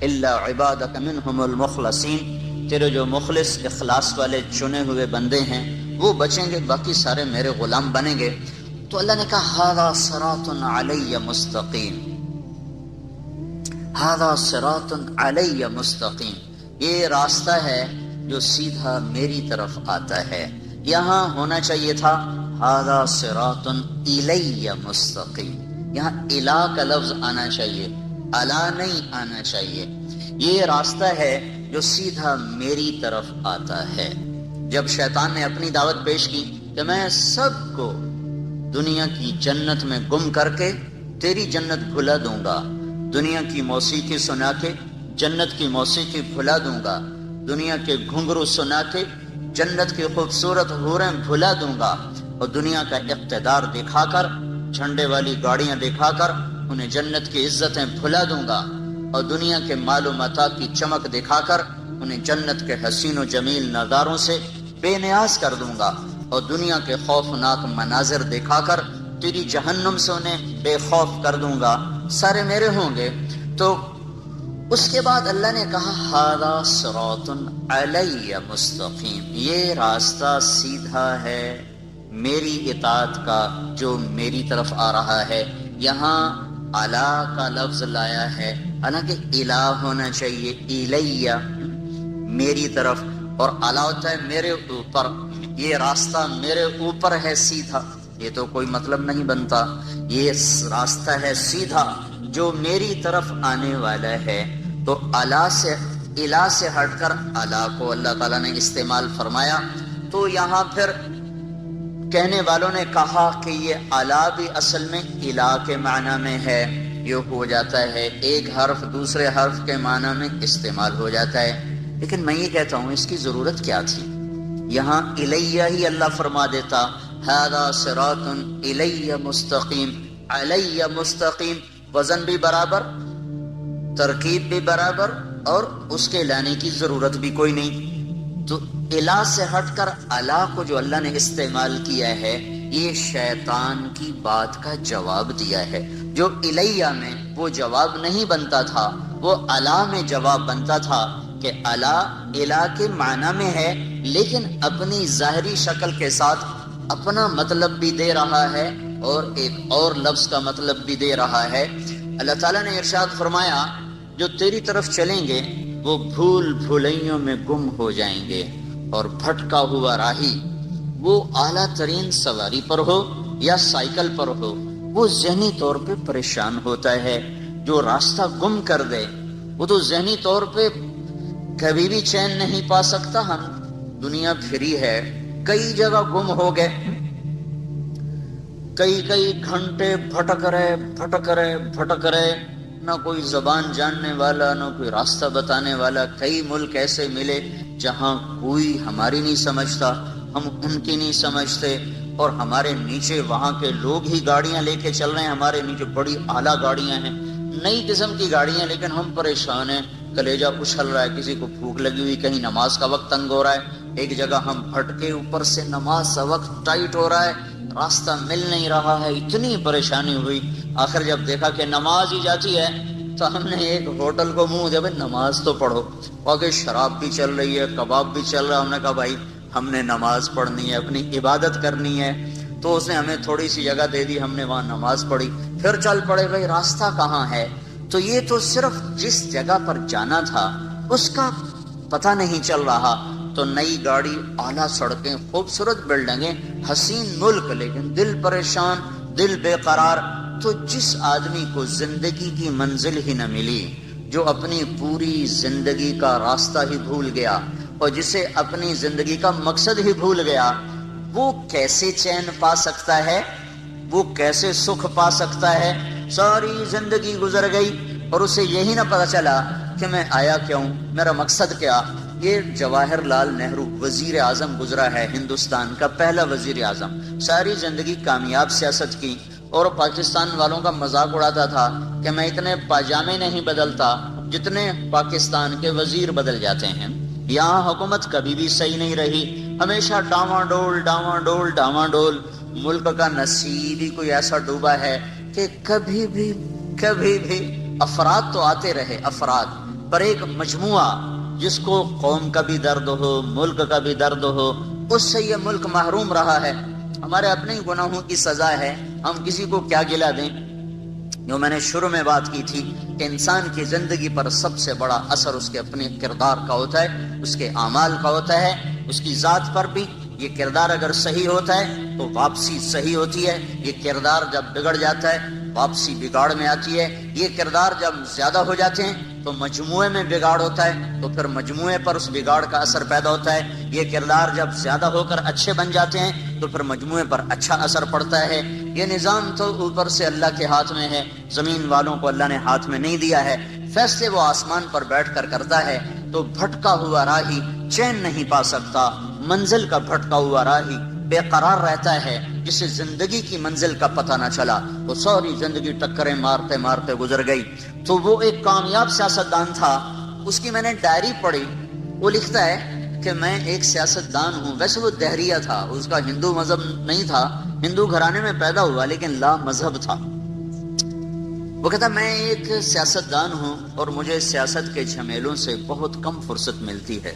الا عبادک منہم المخلصین، تیرے جو مخلص اخلاص والے چنے ہوئے بندے ہیں وہ بچیں گے، باقی سارے میرے غلام بنیں گے۔ تو اللہ نے کہا ھذا صراط علی مستقیم، ھذا صراط علی مستقیم، یہ راستہ ہے جو سیدھا میری طرف آتا ہے۔ یہاں ہونا چاہیے تھا ھذا صراط الی مستقیم، یہاں الا کا لفظ آنا چاہیے، الا نہیں آنا چاہیے۔ یہ راستہ ہے جو سیدھا میری طرف آتا ہے۔ جب شیطان نے اپنی دعوت پیش کی کہ میں سب کو دنیا کی جنت میں گم کر کے تیری جنت بھلا دوں گا، دنیا کی موسیقی سنا کے جنت کی موسیقی بھلا دوں گا، دنیا کے گھنگرو سنا کے جنت کی خوبصورت حوریں بھلا دوں گا، اور دنیا کا اقتدار دکھا کر، جھنڈے والی گاڑیاں دکھا کر انہیں جنت کی عزتیں بھلا دوں گا، اور دنیا کے مال و متاع کی چمک دکھا کر انہیں جنت کے حسین و جمیل نظاروں سے بے نیاز کر دوں گا، اور دنیا کے خوفناک مناظر دکھا کر تیری جہنم سے انہیں بے خوف کر دوں گا، سارے میرے ہوں گے۔ تو اس کے بعد اللہ نے کہا ھذا صراط علی مستقیم، یہ راستہ سیدھا ہے میری اطاعت کا جو میری طرف آ رہا ہے۔ یہاں الا کا لفظ لایا ہے، حالانکہ الہ ہونا چاہیے، الیہ میری طرف، اور الا ہوتا ہے میرے اوپر، یہ راستہ میرے اوپر ہے سیدھا، یہ تو کوئی مطلب نہیں بنتا، یہ راستہ ہے سیدھا جو میری طرف آنے والا ہے۔ تو الا سے الہ سے ہٹ کر الا کو اللہ تعالیٰ نے استعمال فرمایا، تو یہاں پھر کہنے والوں نے کہا کہ یہ الا بھی اصل میں الہ کے معنی میں ہے، یہ ہو جاتا ہے ایک حرف دوسرے حرف کے معنی میں استعمال ہو جاتا ہے، لیکن میں یہ کہتا ہوں اس کی ضرورت کیا تھی؟ یہاں الیہ ہی اللہ فرما دیتا، ھذا صراط الی مستقیم، علی مستقیم، وزن بھی برابر، ترکیب بھی برابر، اور اس کے لانے کی ضرورت بھی کوئی نہیں۔ تو الہ سے ہٹ کر الا کو جو اللہ نے استعمال کیا ہے، یہ شیطان کی بات کا جواب دیا ہے۔ جو الیہ میں وہ جواب نہیں بنتا تھا، وہ الا میں جواب بنتا تھا، کہ الا الہ کے معنی میں ہے لیکن اپنی ظاہری شکل کے ساتھ اپنا مطلب بھی دے رہا ہے اور ایک اور لفظ کا مطلب بھی دے رہا ہے۔ اللہ تعالیٰ نے ارشاد فرمایا جو تیری طرف چلیں گے وہ بھول بھلائیوں میں گم ہو جائیں گے، اور بھٹکا ہوا راہی وہ اعلیٰ ترین سواری پر ہو یا سائیکل پر ہو، وہ ذہنی طور پہ پریشان ہوتا ہے۔ جو راستہ گم کر دے وہ تو ذہنی طور پہ کبھی بھی چین نہیں پا سکتا۔ ہم دنیا پھری ہے، کئی جگہ گم ہو گئے، کئی گھنٹے بھٹک رہے، نہ کوئی زبان جاننے والا، نہ کوئی راستہ بتانے والا۔ کئی ملک ایسے ملے جہاں کوئی ہماری نہیں سمجھتا، ہم ان کی نہیں سمجھتے، اور ہمارے نیچے وہاں کے لوگ ہی گاڑیاں لے کے چل رہے ہیں، ہمارے نیچے بڑی اعلیٰ گاڑیاں ہیں، نئی قسم کی گاڑیاں، لیکن ہم پریشان ہیں، کلیجہ اچھل رہا ہے، کسی کو بھوک لگی ہوئی، کہیں نماز کا وقت تنگ ہو رہا ہے، ایک جگہ ہم بھٹکے، اوپر سے نماز کا وقت ٹائٹ ہو رہا ہے، راستہ مل نہیں رہا ہے، اتنی پریشانی ہوئی۔ آخر جب دیکھا کہ نماز ہی جاتی ہے تو ہم نے ایک ہوٹل کو منہ دیا، بھائی نماز تو پڑھو، اور شراب بھی چل رہی ہے، کباب بھی چل رہا ہے، ہم نے کہا بھائی ہم نے نماز پڑھنی ہے، اپنی عبادت کرنی ہے۔ تو اس نے ہمیں تھوڑی سی جگہ دے دی، ہم نے وہاں نماز پڑھی، پھر چل پڑے بھائی راستہ کہاں ہے۔ تو یہ تو صرف جس جگہ پر جانا تھا اس کا پتہ نہیں چل رہا۔ تو نئی گاڑی، اعلیٰ سڑکیں، خوبصورت بلڈنگیں، حسین ملک، لیکن دل پریشان، دل بے قرار۔ تو جس آدمی کو زندگی کی منزل ہی نہ ملی، جو اپنی پوری زندگی کا راستہ ہی بھول گیا، اور جسے اپنی زندگی کا مقصد ہی بھول گیا، وہ کیسے چین پا سکتا ہے، وہ کیسے سکھ پا سکتا ہے؟ ساری زندگی گزر گئی اور اسے یہی نہ پتا چلا کہ میں آیا کیوں، میرا مقصد کیا۔ یہ جواہر لال نہرو وزیر اعظم گزرا ہے، ہندوستان کا پہلا وزیر اعظم، ساری زندگی کامیاب سیاست کی، اور پاکستان والوں کا مذاق اڑاتا تھا کہ میں اتنے پاجامے نہیں بدلتا جتنے پاکستان کے وزیر بدل جاتے ہیں۔ یہاں حکومت کبھی بھی صحیح نہیں رہی، ہمیشہ ڈاواں ڈول۔ ملک کا نصیب ہی کوئی ایسا ڈوبا ہے کہ کبھی بھی افراد تو آتے رہے، افراد، پر ایک مجموعہ جس کو قوم کا بھی درد ہو، ملک کا بھی درد ہو، اس سے یہ ملک محروم رہا ہے۔ ہمارے اپنے ہی گناہوں کی سزا ہے، ہم کسی کو کیا گلہ دیں؟ جو میں نے شروع میں بات کی تھی کہ انسان کی زندگی پر سب سے بڑا اثر اس کے اپنے کردار کا ہوتا ہے، اس کے اعمال کا ہوتا ہے، اس کی ذات پر بھی۔ یہ کردار اگر صحیح ہوتا ہے تو واپسی صحیح ہوتی ہے، یہ کردار جب بگڑ جاتا ہے واپسی بگاڑ میں آتی ہے، یہ کردار جب زیادہ ہو جاتے ہیں تو مجموعے میں بگاڑ ہوتا ہے، تو پھر مجموعے پر اس بگاڑ کا اثر پیدا ہوتا ہے، یہ کردار جب زیادہ ہو کر اچھے بن جاتے ہیں تو پھر مجموعے پر اچھا اثر پڑتا ہے۔ یہ نظام تو اوپر سے اللہ کے ہاتھ میں ہے، زمین والوں کو اللہ نے ہاتھ میں نہیں دیا ہے، فیصلے وہ آسمان پر بیٹھ کر کرتا ہے۔ تو بھٹکا ہوا راہی چین نہیں پا سکتا، منزل کا بھٹکا ہوا راہی بے قرار رہتا ہے، جسے زندگی کی منزل کا پتہ نہ چلا، وہ ساری زندگی ٹکریں مارتے مارتے گزر گئی۔ تو وہ ایک کامیاب سیاستدان تھا، اس کی میں نے ڈائری پڑھی، وہ لکھتا ہے کہ میں ایک سیاستدان ہوں۔ ویسے وہ دہریہ تھا، اس کا ہندو مذہب نہیں تھا، ہندو گھرانے میں پیدا ہوا لیکن لا مذہب تھا۔ وہ کہتا میں ایک سیاستدان ہوں اور مجھے سیاست کے جھمیلوں سے بہت کم فرصت ملتی ہے،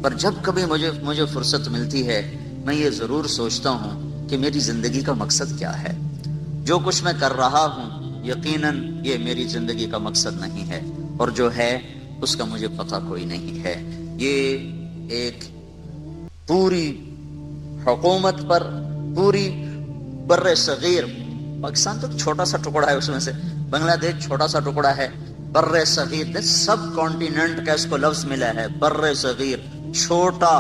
پر جب کبھی مجھے فرصت ملتی ہے میں یہ ضرور سوچتا ہوں کہ میری زندگی کا مقصد کیا ہے۔ جو کچھ میں کر رہا ہوں یقیناً یہ میری زندگی کا مقصد نہیں ہے، اور جو ہے اس کا مجھے پتہ کوئی نہیں ہے۔ یہ ایک پوری حکومت پر، پوری بر صغیر، پاکستان تو چھوٹا سا ٹکڑا ہے، اس میں سے بنگلہ دیش چھوٹا سا ٹکڑا ہے، بر صغیر سب کانٹیننٹ کا اس کو لفظ ملا ہے، بر صغیر، چھوٹا،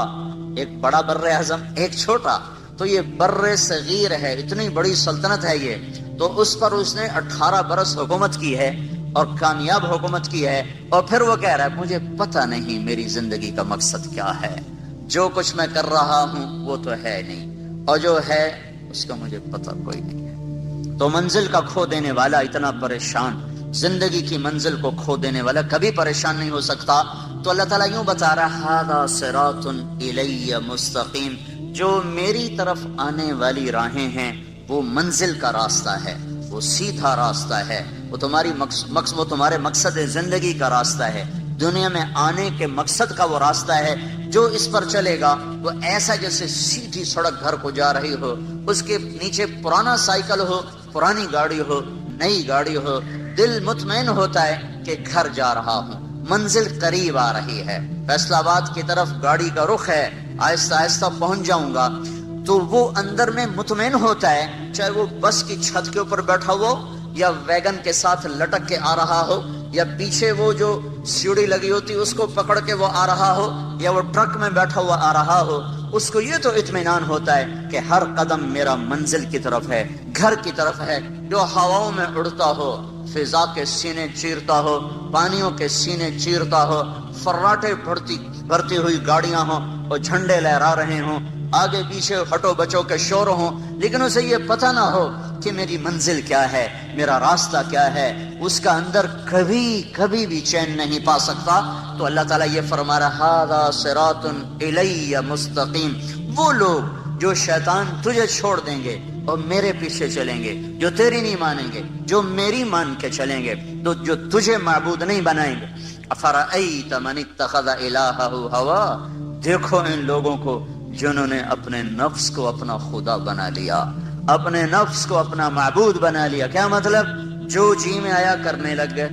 ایک بڑا بر اعظم ایک چھوٹا، تو یہ بر صغیر ہے، اتنی بڑی سلطنت ہے یہ۔ تو اس پر اس نے 18 برس حکومت کی ہے اور کامیاب حکومت کی ہے، اور پھر وہ کہہ رہا ہے مجھے پتہ نہیں میری زندگی کا مقصد کیا ہے، جو کچھ میں کر رہا ہوں وہ تو ہے نہیں، اور جو ہے اس کا مجھے پتہ کوئی نہیں ہے۔ تو منزل کا کھو دینے والا اتنا پریشان، زندگی کی منزل کو کھو دینے والا کبھی پریشان نہیں ہو سکتا۔ تو اللہ تعالیٰ یوں بتا رہا ہے ھذا صراط الی مستقیم، جو میری طرف آنے والی راہیں ہیں وہ منزل کا راستہ ہے، وہ سیدھا راستہ ہے، وہ تمہارے مقصد زندگی کا راستہ ہے، دنیا میں آنے کے مقصد کا وہ راستہ ہے۔ جو اس پر چلے گا وہ ایسا جیسے سیدھی سڑک گھر کو جا رہی ہو، اس کے نیچے پرانا سائیکل ہو، پرانی گاڑی ہو، نئی گاڑی ہو، دل مطمئن ہوتا ہے کہ گھر جا رہا ہوں، منزل قریب آ رہی ہے، فیصل آباد کی طرف گاڑی کا رخ ہے، آہستہ آہستہ پہنچ جاؤں گا۔ تو وہ اندر میں مطمئن ہوتا ہے، چاہے وہ بس کی چھت کے اوپر بیٹھا ہو یا ویگن کے ساتھ لٹک کے آ رہا ہو، یا پیچھے وہ جو سیڑھی لگی ہوتی اس کو پکڑ کے وہ آ رہا ہو، یا وہ ٹرک میں بیٹھا ہوا آ رہا ہو، اس کو یہ تو اطمینان ہوتا ہے کہ ہر قدم میرا منزل کی طرف ہے، گھر کی طرف ہے۔ جو ہواؤں میں اڑتا ہو، فضا کے سینے چیرتا ہو، پانیوں کے سینے چیرتا ہو، فراٹے بھرتی ہوئی گاڑیاں ہوں اور جھنڈے لہرا رہے ہوں، آگے پیچھے ہٹو بچوں کے شور ہوں، لیکن اسے یہ پتہ نہ ہو کہ میری منزل کیا ہے، میرا راستہ کیا ہے، اس کا اندر کبھی بھی چین نہیں پا سکتا۔ تو اللہ تعالیٰ یہ فرما رہا ھذا صراط الی مستقیم، وہ لوگ جو شیطان تجھے چھوڑ دیں گے اور میرے پیچھے چلیں گے، جو تیری نہیں مانیں گے، جو میری مان کے چلیں گے، تو جو تجھے معبود نہیں بنائیں گے۔ افرأیت من اتخذ الہہ ہوا، دیکھو ان لوگوں کو جنہوں نے اپنے نفس کو اپنا خدا بنا لیا، اپنے نفس کو اپنا معبود بنا لیا۔ کیا مطلب؟ جو جی میں آیا کرنے لگ گئے،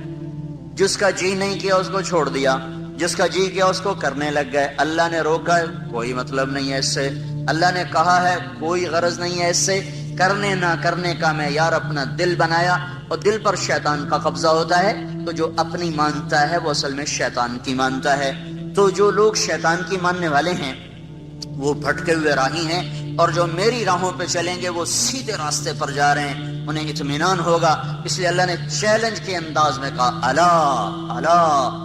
جس کا جی نہیں کیا اس کو چھوڑ دیا، جس کا جی کیا اس کو کرنے لگ گئے۔ اللہ نے روکا ہے کوئی مطلب نہیں ہے اس سے، اللہ نے کہا ہے کوئی غرض نہیں ہے اس سے، کرنے نہ کرنے کا معیار اپنا دل بنایا، اور دل پر شیطان کا قبضہ ہوتا ہے، تو جو اپنی مانتا ہے وہ اصل میں شیطان کی مانتا ہے۔ تو جو لوگ شیطان کی ماننے والے ہیں وہ بھٹکے ہوئے راہی ہیں، اور جو میری راہوں پہ چلیں گے وہ سیدھے راستے پر جا رہے ہیں، انہیں اطمینان ہوگا۔ اس لیے اللہ نے چیلنج کے انداز میں کہا الا الا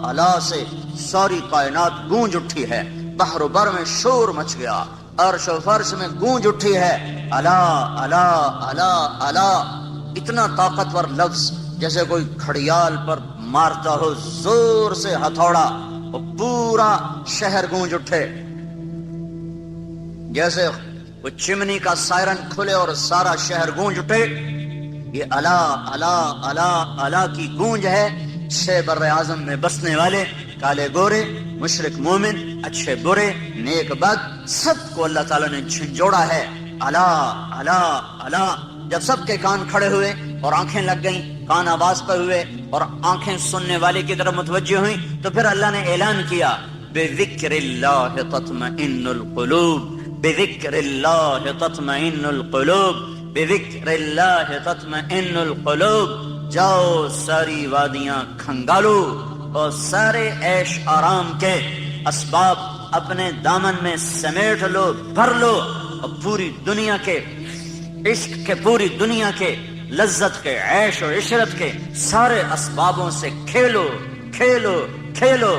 الا سے ساری کائنات گونج اٹھی ہے، بحر و بر میں شور مچ گیا، عرش و فرش میں گونج اٹھی ہے، الا الا الا الا، اتنا طاقتور لفظ جیسے کوئی گھڑیال پر مارتا ہو زور سے ہتھوڑا، اور پورا شہر گونج اٹھے، جیسے وہ چمنی کا سائرن کھلے اور سارا شہر گونج اٹھے۔ یہ الا الا الا الا کی گونج ہے۔ 6 بر اعظم میں بسنے والے کالے گورے، مشرک مومن، اچھے برے، نیک بد، سب کو اللہ تعالیٰ نے جھنجھوڑا ہے. الا الا الا. جب سب کے کان کھڑے ہوئے اور آنکھیں لگ گئیں، کان آواز پر ہوئے اور آنکھیں سننے والے کی طرف متوجہ ہوئیں، تو پھر اللہ نے اعلان کیا بذکر اللہ تطمئن القلوب، بذکر اللہ تطمئن القلوب، بذکر اللہ تطمئن القلوب. جاؤ ساری وادیاں کھنگالو اور سارے عیش آرام کے اسباب اپنے دامن میں سمیٹ لو، بھر لو، اور پوری دنیا کے عشق کے، پوری دنیا کے لذت کے، عیش و عشرت کے سارے اسبابوں سے کھیلو کھیلو کھیلو.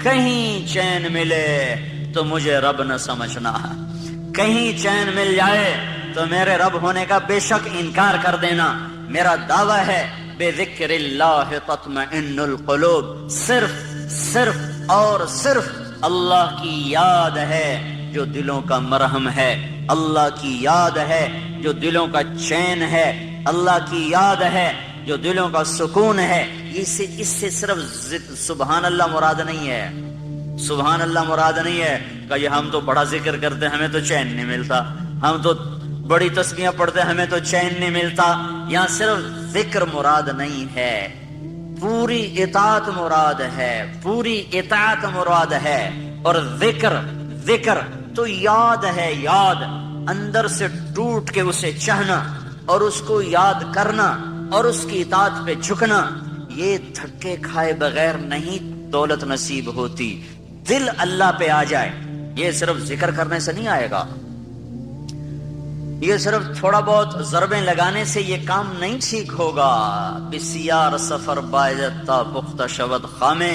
کہیں چین ملے تو مجھے رب نہ سمجھنا، کہیں چین مل جائے تو میرے رب ہونے کا بے شک انکار کر دینا. میرا دعویٰ ہے بذکر اللہ تطمئن القلوب، صرف اور صرف اللہ کی یاد ہے جو دلوں کا مرہم ہے، اللہ کی یاد ہے جو دلوں کا چین ہے، اللہ کی یاد ہے جو دلوں کا سکون ہے. اس سے صرف سبحان اللہ مراد نہیں ہے، سبحان اللہ مراد نہیں ہے کہ یہ ہم تو بڑا ذکر کرتے ہمیں تو چین نہیں ملتا، ہم تو بڑی تسبیحاں پڑھتے ہمیں تو چین نہیں ملتا. یہاں صرف ذکر مراد نہیں ہے، پوری اطاعت مراد ہے، پوری اطاعت مراد ہے. اور ذکر تو یاد ہے، یاد اندر سے ٹوٹ کے اسے چاہنا اور اس کو یاد کرنا اور اس کی اطاعت پہ جھکنا. یہ دھکے کھائے بغیر نہیں دولت نصیب ہوتی. دل اللہ پہ آ جائے، یہ صرف ذکر کرنے سے نہیں آئے گا، یہ صرف تھوڑا بہت ضربیں لگانے سے یہ کام نہیں ٹھیک ہوگا. بسیار سفر باید تا پختہ شود خامے.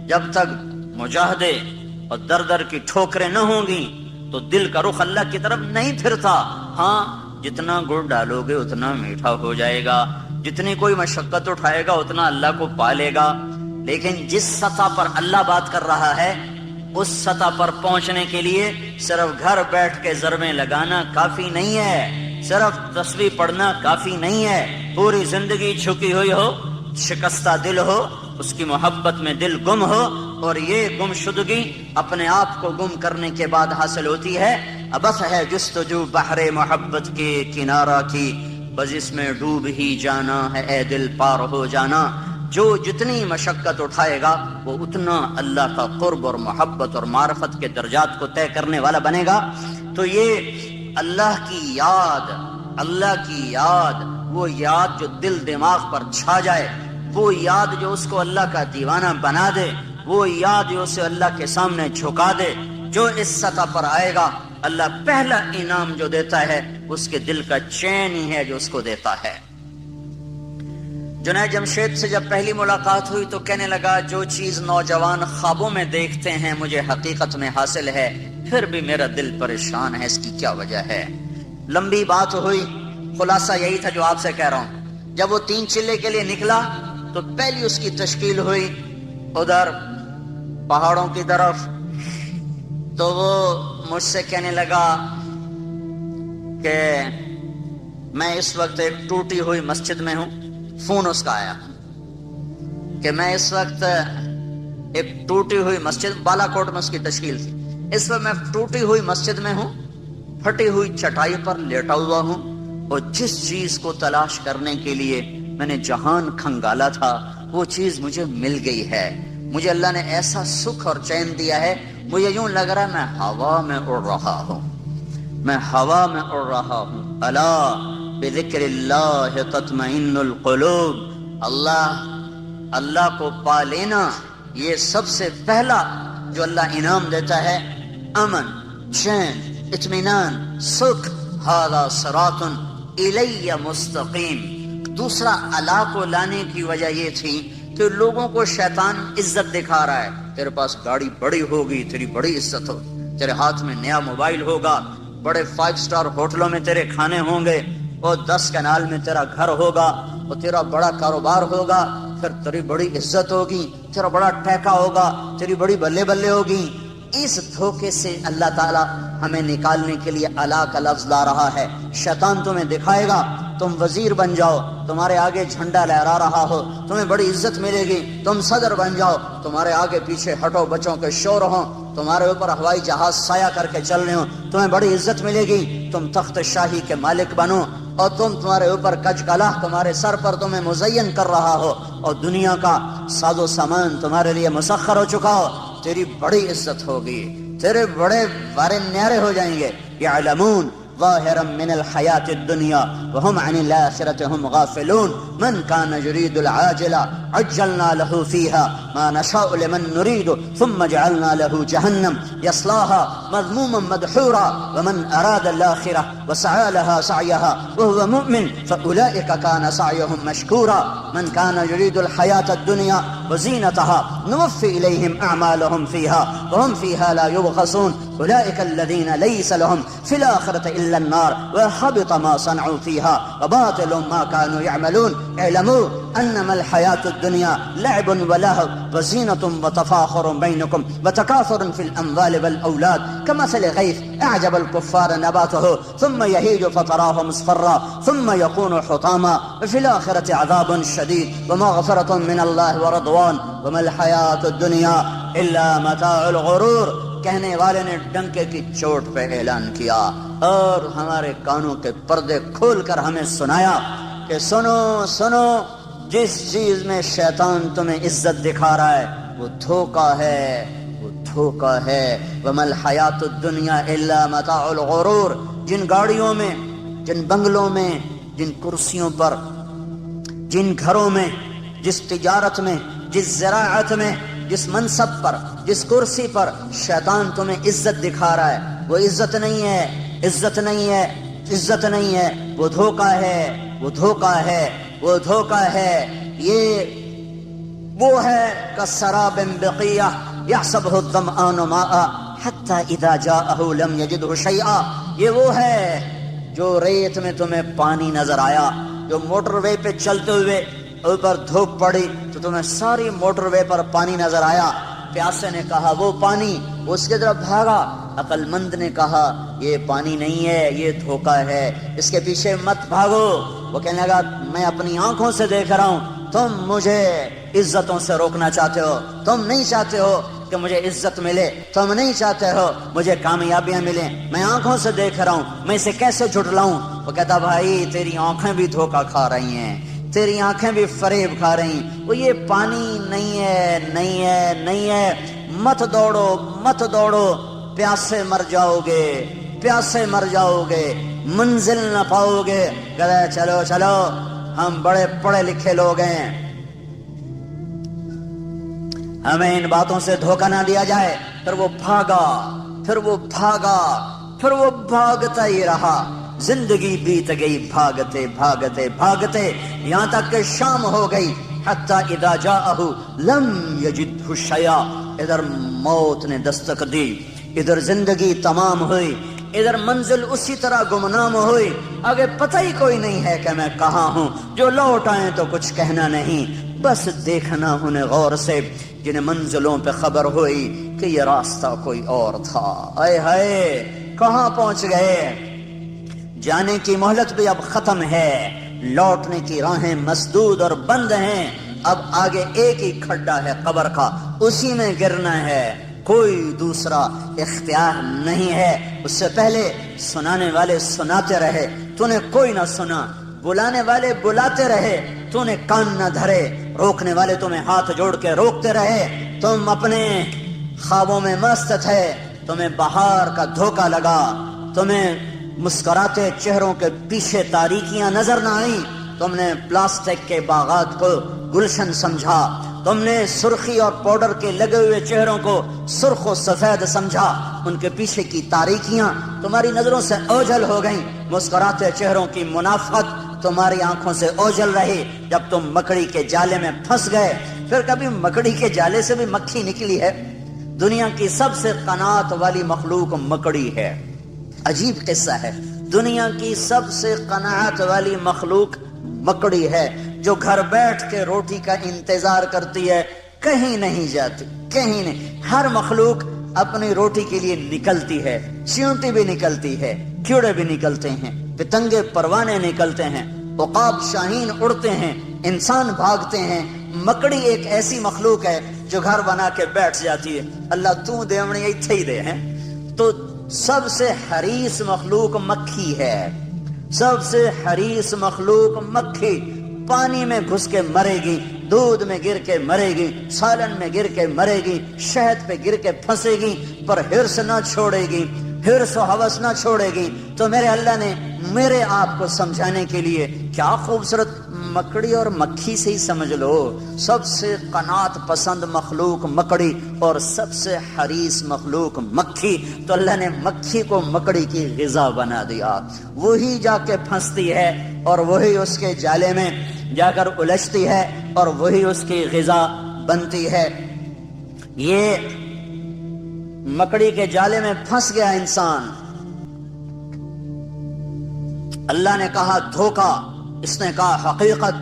جب تک مجاہدے اور در کی ٹھوکریں نہ ہوں گی تو دل کا رخ اللہ کی طرف نہیں پھرتا. ہاں جتنا گڑ ڈالو گے اتنا میٹھا ہو جائے گا، جتنی کوئی مشقت اٹھائے گا اتنا اللہ کو پالے گا. لیکن جس سطح پر اللہ بات کر رہا ہے اس سطح پر پہنچنے کے لیے صرف گھر بیٹھ کے ضربیں لگانا کافی نہیں ہے، صرف تسبیح پڑھنا کافی نہیں ہے. پوری زندگی جھکی ہوئی ہو، شکستہ دل ہو، اس کی محبت میں دل گم ہو، اور یہ گمشدگی اپنے آپ کو گم کرنے کے بعد حاصل ہوتی ہے. بس ہے جستجو بحر محبت کے کنارہ کی، بس اس میں ڈوب ہی جانا ہے اے دل پار ہو جانا. جو جتنی مشقت اٹھائے گا وہ اتنا اللہ کا قرب اور محبت اور معرفت کے درجات کو طے کرنے والا بنے گا. تو یہ اللہ کی یاد، اللہ کی یاد، وہ یاد جو دل دماغ پر چھا جائے، وہ یاد جو اس کو اللہ کا دیوانہ بنا دے، وہ یاد جو اسے اللہ کے سامنے جھکا دے. جو اس سطح پر آئے گا اللہ پہلا انعام جو دیتا ہے اس کے دل کا چین ہی ہے جو اس کو دیتا ہے. جنید جمشید سے جب پہلی ملاقات ہوئی تو کہنے لگا جو چیز نوجوان خوابوں میں دیکھتے ہیں مجھے حقیقت میں حاصل ہے، پھر بھی میرا دل پریشان ہے، اس کی کیا وجہ ہے؟ لمبی بات ہوئی، خلاصہ یہی تھا جو آپ سے کہہ رہا ہوں. جب وہ 3 چلے کے لیے نکلا تو پہلی اس کی تشکیل ہوئی ادھر پہاڑوں کی طرف. تو وہ مجھ سے کہنے لگا کہ میں اس وقت ایک ٹوٹی ہوئی مسجد میں ہوں. فون اس کا آیا کہ میں اس وقت ایک ٹوٹی ہوئی مسجد، بالا کوٹ میں اس کی تشکیل تھی، اس وقت میں ٹوٹی ہوئی مسجد میں ہوں، پھٹی ہوئی چٹائی پر لیٹا ہوا ہوں، اور جس چیز کو تلاش کرنے کے لیے میں نے جہان کھنگالا تھا وہ چیز مجھے مل گئی ہے. مجھے اللہ نے ایسا سکھ اور چین دیا ہے، مجھے یوں لگ رہا ہے میں ہوا میں اڑ رہا ہوں، میں ہوا میں اڑ رہا ہوں. الا بذکر اللہ تطمئن القلوب. اللہ کو پا لینا یہ سب سے پہلا جو اللہ انعام دیتا ہے، امن، چین، اطمینان، سکھ. ھذا صراط الی مستقیم. دوسرا اللہ کو لانے کی وجہ یہ تھی کہ لوگوں کو شیطان عزت دکھا رہا ہے. تیرے پاس گاڑی بڑی ہوگی، تیری بڑی عزت ہو، تیرے ہاتھ میں نیا موبائل ہوگا، بڑے 5 سٹار ہوٹلوں میں تیرے کھانے ہوں گے، اور 10 کنال میں تیرا گھر ہوگا، اور تیرا بڑا کاروبار ہوگا، پھر تیری بڑی عزت ہوگی، تیرا بڑا ٹیکا ہوگا، تیری بڑی بلے بلے ہوگی. اس دھوکے سے اللہ تعالیٰ ہمیں نکالنے کے لیے اللہ کا لفظ لا رہا ہے. شیطان تمہیں دکھائے گا تم وزیر بن جاؤ، تمہارے آگے جھنڈا لہرا رہا ہو، تمہیں بڑی عزت ملے گی، تم صدر بن جاؤ، تمہارے آگے پیچھے ہٹو بچوں کے شور ہوں، تمہارے اوپر ہوائی جہاز سایہ کر کے چل رہے ہوں، تمہیں بڑی عزت ملے گی، تم تخت شاہی کے مالک بنو، اور تمہارے اوپر کچ کلہ تمہارے سر پر تمہیں مزین کر رہا ہو، اور دنیا کا ساز و سامان تمہارے لیے مسخر ہو چکا ہو، تیری بڑی عزت ہوگی، تیرے بڑے بارے نیارے ہو جائیں گے۔ یعلمون ظاہرا من الحیات الدنیا وهم عن الآخرة هم غافلون من كان يريد العاجلة عجلنا له فيها ما نشاء لمن نريد ثم جعلنا له جهنم يصلاها مذموما مدحورا ومن أراد الآخرة وسعى لها سعيها وهو مؤمن فأولئك كان سعيهم مشكورا من كان يريد الحياة الدنيا وزينتها نوفي إليهم أعمالهم فيها وهم فيها لا يبخسون أولئك الذين ليس لهم في الآخرة إلا النار وحبط ما صنعوا فيها وباطل ما كانوا يعملون اعلموا أنما الحياة الدنيا لعب ولهو وزينة وتفاخر بينكم وتكاثر في الأموال والأولاد كمثل غيث أعجب الكفار نباته ثم يهيج فتراه مصفرا ثم يكون حطاما وفي الآخرة عذاب شديد ومغفرة من الله ورضوان وما الحياة الدنيا إلا متاع الغرور۔ کہنے والے نے ڈنکے کی چوٹ پہ اعلان کیا اور ہمارے کانوں کے پردے کھول کر ہمیں سنایا کہ سنو سنو، جس چیز میں شیطان تمہیں عزت دکھا رہا ہے وہ دھوکہ ہے، وہ دھوکہ ہے۔ وَمَا الْحَيَاةُ الدُّنْيَا إِلَّا مَتَاعُ الْغُرُورِ، جن گاڑیوں میں، جن بنگلوں میں، جن کرسیوں پر، جن گھروں میں، جس تجارت میں، جس زراعت میں، جس منصب پر، جس کرسی پر شیطان تمہیں عزت دکھا رہا ہے وہ عزت نہیں ہے، عزت نہیں ہے، عزت نہیں ہے، وہ دھوکہ ہے، وہ دھوکہ ہے، وہ دھوکہ ہے۔ یہ وہ ہے کالسراب بقیہ یحسبہ الظمآن ماء حتی اذا جاءہ لم یجدہ شیئا، یہ وہ ہے جو ریت میں تمہیں پانی نظر آیا، جو موٹر وے پہ چلتے ہوئے اوپر دھوپ پڑی تو تمہیں ساری موٹر وے پر پانی نظر آیا، پیاسے نے کہا وہ پانی، اس کے طرف بھاگا، عقل مند نے کہا یہ پانی نہیں ہے، یہ دھوکہ ہے، اس کے پیچھے مت بھاگو۔ وہ کہنے لگا میں اپنی آنکھوں سے دیکھ رہا ہوں، تم مجھے عزتوں سے روکنا چاہتے ہو، تم نہیں چاہتے ہو کہ مجھے عزت ملے، تم نہیں چاہتے ہو مجھے کامیابیاں ملیں، میں آنکھوں سے دیکھ رہا ہوں، میں اسے کیسے جھٹلاؤں؟ وہ کہتا بھائی تیری آنکھیں بھی دھوکہ کھا رہی ہیں، تیری آنکھیں بھی فریب کھا رہی ہیں، وہ یہ پانی نہیں ہے، نہیں ہے، نہیں ہے، مت دوڑو، مت دوڑو، پیاسے مر جاؤ گے، پیاسے مر جاؤ گے، منزل نہ پاؤ گے۔ کہتے چلو چلو ہم بڑے پڑھے لکھے لوگ ہیں، ہمیں ان باتوں سے دھوکہ نہ دیا جائے۔ پھر وہ بھاگا، پھر وہ بھاگا، پھر وہ بھاگتا ہی رہا، زندگی بیت گئی بھاگتے بھاگتے بھاگتے، یہاں تک کہ شام ہو گئی۔ حتی اذا جاءہ لم یجدہ شیئا، ادھر موت نے دستک دی، ادھر زندگی تمام ہوئی، ادھر منزل اسی طرح گمنام ہوئی، آگے پتہ ہی کوئی نہیں ہے کہ میں کہاں ہوں، جو لوٹ آئیں تو کچھ کہنا نہیں، بس دیکھنا انہیں غور سے، جنہیں منزلوں پہ خبر ہوئی کہ یہ راستہ کوئی اور تھا۔ اے ہائے کہاں پہنچ گئے؟ جانے کی مہلت بھی اب ختم ہے، لوٹنے کی راہیں مسدود اور بند ہیں، اب آگے ایک ہی کھڈا ہے قبر کا، اسی میں گرنا ہے، کوئی دوسرا اختیار نہیں ہے۔ اس سے پہلے سنانے والے سناتے رہے، تو نے کوئی نہ سنا، بلانے والے بلاتے رہے، تو نے کان نہ دھرے، روکنے والے تمہیں ہاتھ جوڑ کے روکتے رہے، تم اپنے خوابوں میں مست تھے، تمہیں بہار کا دھوکہ لگا، تمہیں مسکراتے چہروں کے پیچھے تاریکیاں نظر نہ آئیں، تم نے پلاسٹک کے باغات کو گلشن سمجھا، تم نے سرخی اور پاؤڈر کے لگے ہوئے چہروں کو سرخ و سفید سمجھا، ان کے پیچھے کی تاریکیاں تمہاری نظروں سے اوجھل ہو گئیں، مسکراتے چہروں کی منافقت تمہاری آنکھوں سے اوجھل رہی، جب تم مکڑی کے جالے میں پھنس گئے۔ پھر کبھی مکڑی کے جالے سے بھی مکھی نکلی ہے؟ دنیا کی سب سے قناعت والی مخلوق مکڑی ہے، عجیب قصہ ہے، دنیا کی سب سے قناعت والی مخلوق مکڑی ہے، جو گھر بیٹھ کے روٹی کا انتظار کرتی ہے، کہیں نہیں جاتی، کہیں نہیں۔ ہر مخلوق اپنی روٹی کے لیے نکلتی ہے، چیونٹی بھی نکلتی ہے، کیڑے بھی نکلتے ہیں، پتنگے پروانے نکلتے ہیں، عقاب شاہین اڑتے ہیں، انسان بھاگتے ہیں، مکڑی ایک ایسی مخلوق ہے جو گھر بنا کے بیٹھ جاتی ہے، اللہ تو دیونی ایتھے ہی دے ہیں۔ تو سب سے حریص مخلوق مکھی ہے، سب سے حریص مخلوق مکھی، پانی میں گھس کے مرے گی، دودھ میں گر کے مرے گی، سالن میں گر کے مرے گی، شہد پہ گر کے پھنسے گی، پر ہرس نہ چھوڑے گی، ہرس و ہوس نہ چھوڑے گی۔ تو میرے اللہ نے میرے آپ کو سمجھانے کے لیے کیا خوبصورت، مکڑی اور مکھی سے ہی سمجھ لو، سب سے قناعت پسند مخلوق مکڑی اور سب سے حریص مخلوق مکھی، تو اللہ نے مکھی کو مکڑی کی غذا بنا دیا، وہی جا کے پھنستی ہے اور وہی اس کے جالے میں جا کر الجھتی ہے اور وہی اس کی غذا بنتی ہے۔ یہ مکڑی کے جالے میں پھنس گیا انسان، اللہ نے کہا دھوکا، اس نے کہا حقیقت،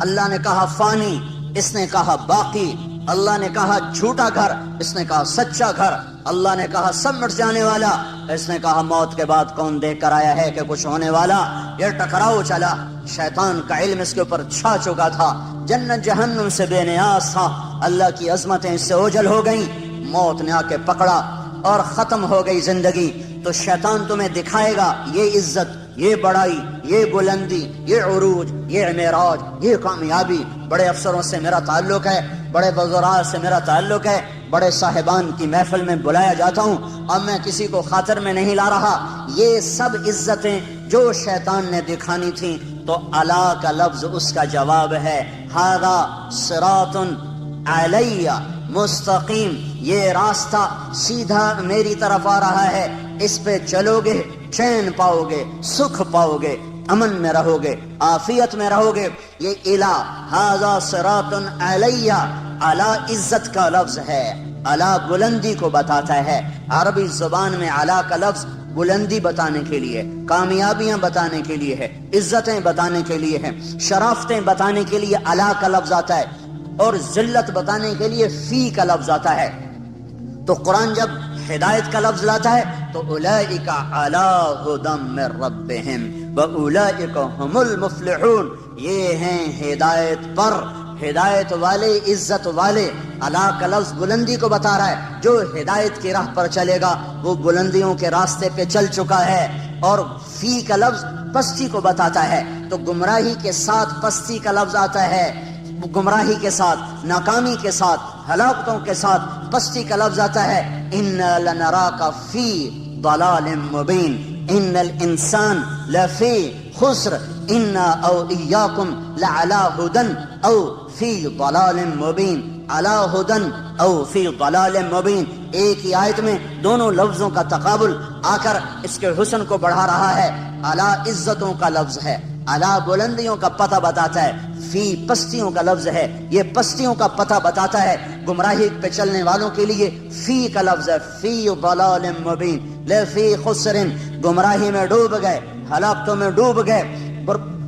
اللہ نے کہا فانی، اس نے کہا باقی، اللہ نے کہا جھوٹا گھر، اس نے کہا سچا گھر، اللہ نے کہا سب مٹ جانے والا، اس نے کہا موت کے بعد کون دیکھ کر آیا ہے کہ کچھ ہونے والا۔ یہ ٹکراؤ چلا، شیطان کا علم اس کے اوپر چھا چکا تھا، جنت جہنم سے بے نیاز تھا، اللہ کی عظمتیں اس سے اوجھل ہو گئیں، موت نے آ کے پکڑا اور ختم ہو گئی زندگی۔ تو شیطان تمہیں دکھائے گا یہ عزت، یہ بڑائی، یہ بلندی، یہ عروج، یہ معراج، یہ کامیابی، بڑے افسروں سے میرا تعلق ہے، بڑے وزراء سے میرا تعلق ہے، بڑے صاحبان کی محفل میں بلایا جاتا ہوں، اب میں کسی کو خاطر میں نہیں لا رہا۔ یہ سب عزتیں جو شیطان نے دکھانی تھیں، تو الا کا لفظ اس کا جواب ہے، ھذا صراط علیہ مستقیم، یہ راستہ سیدھا میری طرف آ رہا ہے، اس پہ چلو گے چین پاؤ گے، سکھ پاؤ گے، امن میں رہو گے، عافیت میں رہو گے۔ یہ الہ ھذا صراط علیہ، اعلی عزت کا لفظ ہے، اعلی بلندی کو بتاتا ہے۔ عربی زبان میں اعلی کا لفظ بلندی بتانے کے لیے، کامیابیاں بتانے کے لیے ہے، عزتیں بتانے کے لیے ہے، شرافتیں بتانے کے لیے اعلی کا لفظ آتا ہے، اور ذلت بتانے کے لیے فی کا لفظ آتا ہے۔ تو قرآن جب ہدایت کا لفظ لاتا ہے تو اولئک علی ھدی من ربہم واولئک ھم المفلحون، یہ ہیں ہدایت پر، ہدایت والے، عزت والے۔ علی کا لفظ بلندی کو بتا رہا ہے، جو ہدایت کی راہ پر چلے گا وہ بلندیوں کے راستے پہ چل چکا ہے، اور فی کا لفظ پستی کو بتاتا ہے، تو گمراہی کے ساتھ پستی کا لفظ آتا ہے، گمراہی کے ساتھ، ناکامی کے ساتھ، ہلاکتوں کے ساتھ پستی کا لفظ آتا ہے۔ اِنَّا لَنَرَاكَ فِي ضَلَالٍ مُبِينٍ إِنَّ الْإِنسَانَ لَفِي خُسْرٍ إِنَّا أَوْ إِيَّاكُمْ لَعَلَىٰ هُدًى أَوْ فِي ضَلَالٍ مُبِينٍ، عَلَىٰ هُدًى أَوْ فِي ضَلَالٍ مُبِينٍ، ایک ہی آیت میں دونوں لفظوں کا تقابل آ کر اس کے حسن کو بڑھا رہا ہے۔ اعلیٰ عزتوں کا لفظ ہے، اعلیٰ بلندیوں کا پتہ بتاتا ہے، فی پستیوں کا لفظ ہے، یہ پستیوں کا پتہ بتاتا ہے۔ گمراہی پہ چلنے والوں کے لیے فی کا لفظ ہے، فی ضلال مبین، لفی خسر، گمراہی میں ڈوب گئے، ہلاکتوں میں ڈوب گئے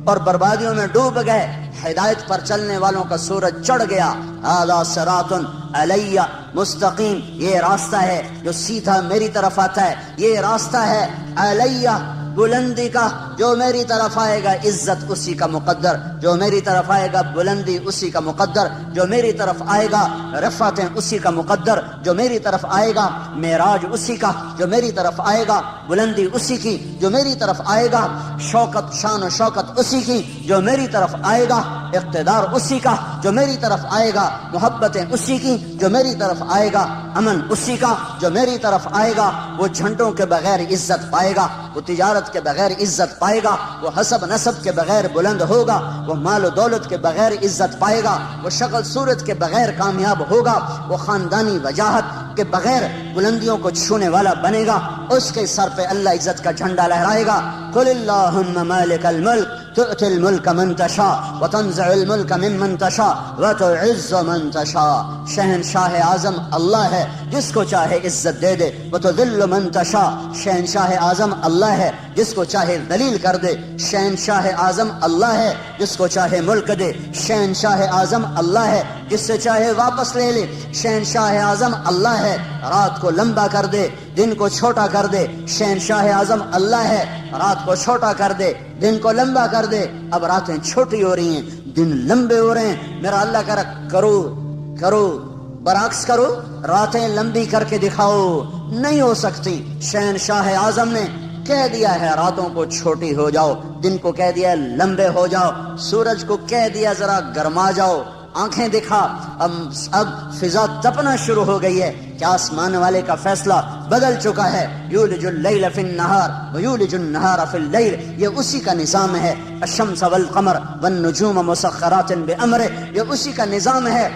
اور بربادیوں میں ڈوب گئے۔ ہدایت پر چلنے والوں کا سورج چڑھ گیا، ھذا صراط علیہ مستقیم، یہ راستہ ہے جو سیدھا میری طرف آتا ہے، یہ راستہ ہے علیہ بلندی کا، جو میری طرف آئے گا عزت اسی کا مقدر، جو میری طرف آئے گا بلندی اسی کا مقدر، جو میری طرف آئے گا رفعتیں اسی کا مقدر، جو میری طرف آئے گا معراج اسی کا، جو میری طرف آئے گا بلندی اسی کی، جو میری طرف آئے گا شوکت، شان و شوکت اسی کی، جو میری طرف آئے گا اقتدار اسی کا، جو میری طرف آئے گا محبتیں اسی کی، جو میری طرف آئے گا امن اسی کا، جو میری طرف آئے گا وہ جھنڈوں کے بغیر عزت پائے گا، وہ تجارت کے بغیر عزت پائے گا، وہ حسب نسب کے بغیر بلند ہوگا، وہ مال و دولت کے بغیر عزت پائے گا، وہ شکل صورت کے بغیر کامیاب ہوگا، وہ خاندانی وجاہت کے بغیر بلندیوں کو چھونے والا بنے گا، اس کے سر پہ اللہ عزت کا جھنڈا لہرائے گا۔ قل اللہم مالک الملک تؤتی الملک من تشاء وتنزع الملک ممن تشاء وتعز من تشاء، شہنشاہ اعظم اللہ ہے، جس کو چاہے عزت دے دے، وتذل من تشاء، شہنشاہ اعظم اللہ ہے، جس کو چاہے ذلیل کر دے، شہنشاہ اعظم اللہ ہے، جس کو چاہے ملک دے، شہنشاہ اعظم اللہ ہے، جس سے چاہے واپس لے لے. شہنشاہ اعظم اللہ ہے، رات کو لمبا کر دے دن کو چھوٹا کر دے. شہنشاہ اعظم اللہ ہے، رات کو چھوٹا کر دے دن کو لمبا کر دے. اب راتیں چھوٹی ہو رہی ہیں، دن لمبے ہو رہے ہیں. میرا اللہ کہہ رہا کرو برعکس کرو، راتیں لمبی کر کے دکھاؤ. نہیں ہو سکتی. شہنشاہ اعظم نے کہہ دیا ہے راتوں کو چھوٹی ہو جاؤ، دن کو کہہ دیا لمبے ہو جاؤ، سورج کو کہہ دیا ذرا گرما جاؤ، آنکھیں دکھا. اب فضا تپنا شروع ہو گئی ہے کہ آسمان والے کا فیصلہ بدل چکا ہے. یولج اللیل فی النہار ویولج النہار فی اللیل، یہ اسی کا نظام ہے. الشمس والقمر والنجوم مسخرات بامرہ، یہ اسی کا نظام ہے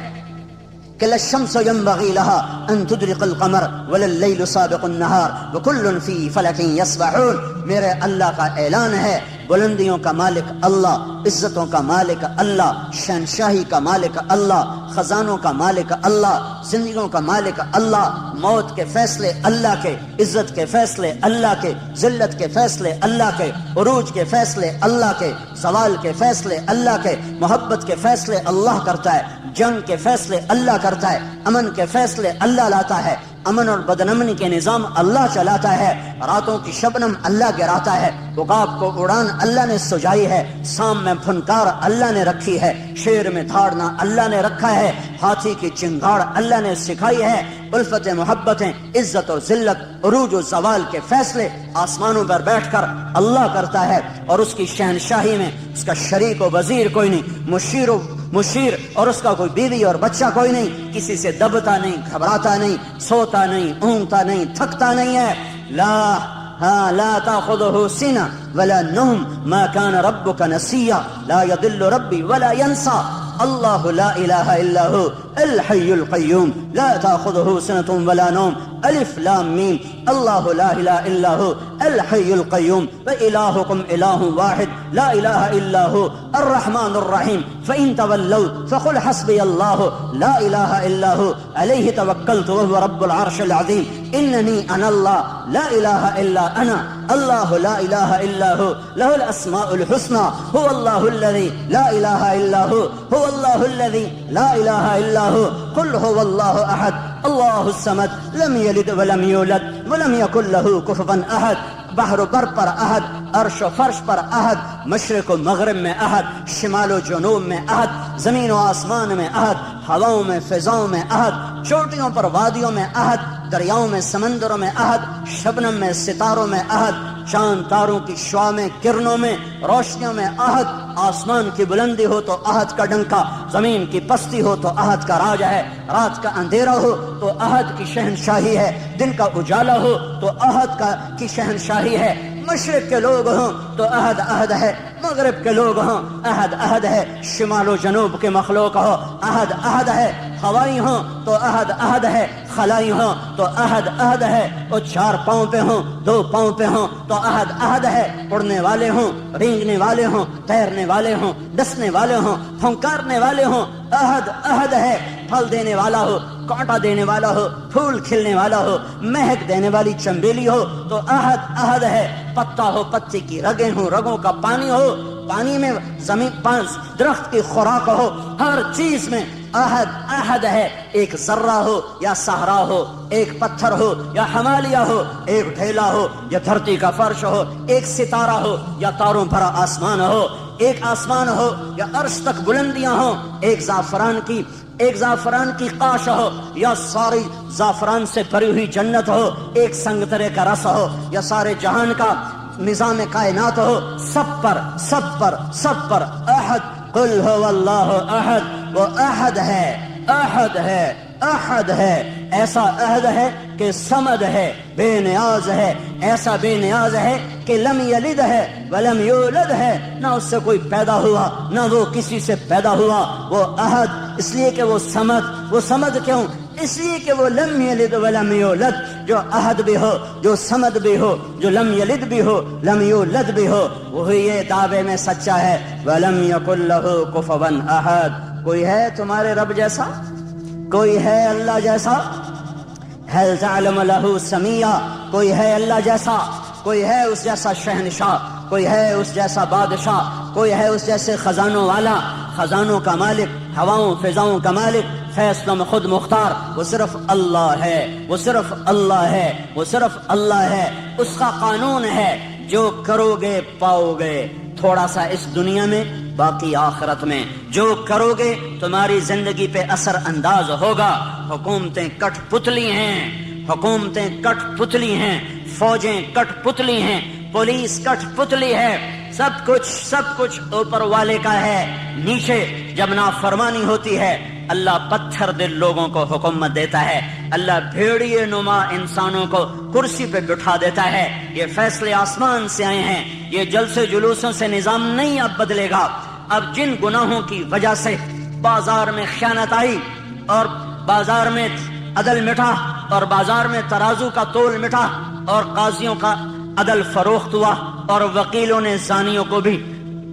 کہ لا الشمس ينبغي لها ان تدرك القمر ولا الليل سابق النهار وكل في فلك يسبحون. میرے اللہ کا اعلان ہے، بلندیوں کا مالک اللہ، عزتوں کا مالک اللہ، شہنشاہی کا مالک اللہ، خزانوں کا مالک اللہ، زندگیوں کا مالک اللہ. موت کے فیصلے اللہ کے، عزت کے فیصلے اللہ کے، ذلت کے فیصلے اللہ کے، عروج کے فیصلے اللہ کے، زوال کے فیصلے اللہ کے، محبت کے فیصلے اللہ کرتا ہے، جنگ کے فیصلے اللہ کرتا ہے، امن کے فیصلے اللہ لاتا ہے، امن اور بدنمنی کے نظام اللہ چلاتا ہے، راتوں کی شبنم اللہ گراتا ہے، عقاب کو اڑان اللہ نے سجائی ہے، سام میں پھنکار اللہ نے رکھی ہے، شیر میں دھاڑنا اللہ نے رکھا ہے، ہاتھی کی چنگاڑ اللہ نے سکھائی ہے. الفت محبتیں، عزت اور ذلت، عروج و زوال کے فیصلے آسمانوں پر بیٹھ کر اللہ کرتا ہے. اور اس کی شہنشاہی میں اس کا شریک و وزیر کوئی نہیں، مشیر اور اس کا کوئی بیوی اور بچہ کوئی نہیں، کسی سے دبتا نہیں، گھبراتا نہیں، سوتا نہیں، اونگتا نہیں، تھکتا نہیں ہے. لا تاخذه سنة ولا نوم ما كان ربك نسيا لا يضل ربي ولا ينسى. الله لا إله إلا هو الحي القيوم لا تأخذه سنة ولا نوم. ألف لام ميم. الله لا إله إلا هو الحي القيوم وإلهكم إله واحد لا إله إلا هو الرحمن الرحيم. فإن تولوا فقل حسبي الله لا إله إلا هو عليه توكلت وهو رب العرش العظيم. إنني أنا الله لا إله إلا أنا الله لا إله إلا هو له الأسماء الحسنى. هو الله الذي لا إله إلا هو الله الذي لا إله إلا هو. قل هو الله أحد الله الصمد لم يلد ولم يولد ولم يكن له كفوا أحد. بحر و بر پر احد، عرش و فرش پر احد، مشرق و مغرب میں احد، شمال و جنوب میں احد، زمین و آسمان میں احد، ہواؤں میں فضاؤں میں احد، چوٹیوں پر وادیوں میں احد، دریاؤں میں سمندروں میں احد، شبنم میں ستاروں میں احد، چاند تاروں کی شعاع میں کرنوں میں روشنیوں میں احد. آسمان کی بلندی ہو تو احد کا ڈنکا، زمین کی پستی ہو تو احد کا راج ہے، رات کا اندھیرا ہو تو احد کی شہنشاہی ہے، دن کا اجالا ہو تو احد کی شہنشاہی ہے. مشرق کے لوگ ہوں تو احد احد ہے، مغرب کے لوگ ہوں احد احد ہے، شمال و جنوب کے مخلوق ہو احد احد ہے، ہوائی ہوں تو احد احد ہے، خلائی ہوں تو احد احد ہے، اور 4 پاؤں پہ ہوں 2 پاؤں پہ ہوں تو احد احد ہے، اڑنے والے ہوں، رینگنے والے ہوں، تیرنے والے ہوں، ڈسنے والے ہوں، پھنکارنے والے ہوں، احد احد ہے. پھل دینے والا ہو، کانٹا دینے والا ہو، پھول کھلنے والا ہو، مہک دینے والی چنبیلی ہو تو احد احد ہے. پتا ہو، پتے کی رگیں ہوں، رگوں کا پانی ہو، پانی میں زمین درخت کی خوراک ہو، ہر چیز میں احد احد ہے. ایک ذرہ ہو یا صحرا ہو، ایک پتھر ہو یا ہمالیہ ہو، ایک ڈھیلا ہو یا دھرتی کا فرش ہو، ایک ستارہ ہو یا تاروں بھرا آسمان ہو، ایک آسمان ہو یا عرش تک بلندیاں ہوں، ایک زعفران کی قاش ہو یا ساری زعفران سے بھری ہوئی جنت ہو، ایک سنگترے کا رس ہو یا سارے جہان کا نظام کائنات ہو، سب پر احد. قل هو اللہ احد. وہ احد ہے، ایسا احد ہے کہ صمد ہے، بے نیاز ہے، ایسا بے نیاز ہے کہ لم یلد ہے ولم یولد ہے، نہ اس سے کوئی پیدا ہوا نہ وہ کسی سے پیدا ہوا. وہ احد اس لیے کہ وہ صمد کیوں؟ اس لیے کہ وہ لم یلد ولم یولد، جو احد بھی ہو، جو صمد بھی ہو، جو لم یلد بھی ہو، لم یولد بھی ہو، وہی یہ دعوے میں سچا ہے. ولم یکن لہ کفوا احد. کوئی ہے تمہارے رب جیسا؟ کوئی ہے اللہ جیسا؟ هل تعلم له سمیا. کوئی ہے اللہ جیسا؟ کوئی ہے اس جیسا شہنشاہ؟ کوئی ہے اس جیسا بادشاہ؟ کوئی ہے اس جیسے خزانوں والا؟ خزانوں کا مالک، ہواؤں فضاؤں کا مالک، فیصلوں میں خود مختار، وہ صرف اللہ ہے، وہ صرف اللہ ہے، وہ صرف اللہ ہے۔ اس کا قانون ہے جو کرو گے پاؤ گے، تھوڑا سا اس دنیا میں باقی آخرت میں۔ جو کرو گے تمہاری زندگی پہ اثر انداز ہوگا۔ حکومتیں کٹ پتلی ہیں، حکومتیں کٹ پتلی ہیں، فوجیں کٹ پتلی ہیں، پولیس کٹ پتلی ہے، سب کچھ اوپر والے کا ہے۔ نیچے جب نافرمانی ہوتی ہے اللہ پتھر دل لوگوں کو حکومت دیتا ہے، اللہ بھیڑیے نما انسانوں کو کرسی پہ بٹھا دیتا ہے۔ یہ فیصلے آسمان سے آئے ہیں، یہ جلسے جلوسوں سے نظام نہیں اب بدلے گا۔ اب جن گناہوں کی وجہ سے بازار میں خیانت آئی اور بازار میں عدل مٹا اور بازار میں ترازو کا تول مٹا اور قاضیوں کا عدل فروخت ہوا اور وکیلوں نے زانیوں کو بھی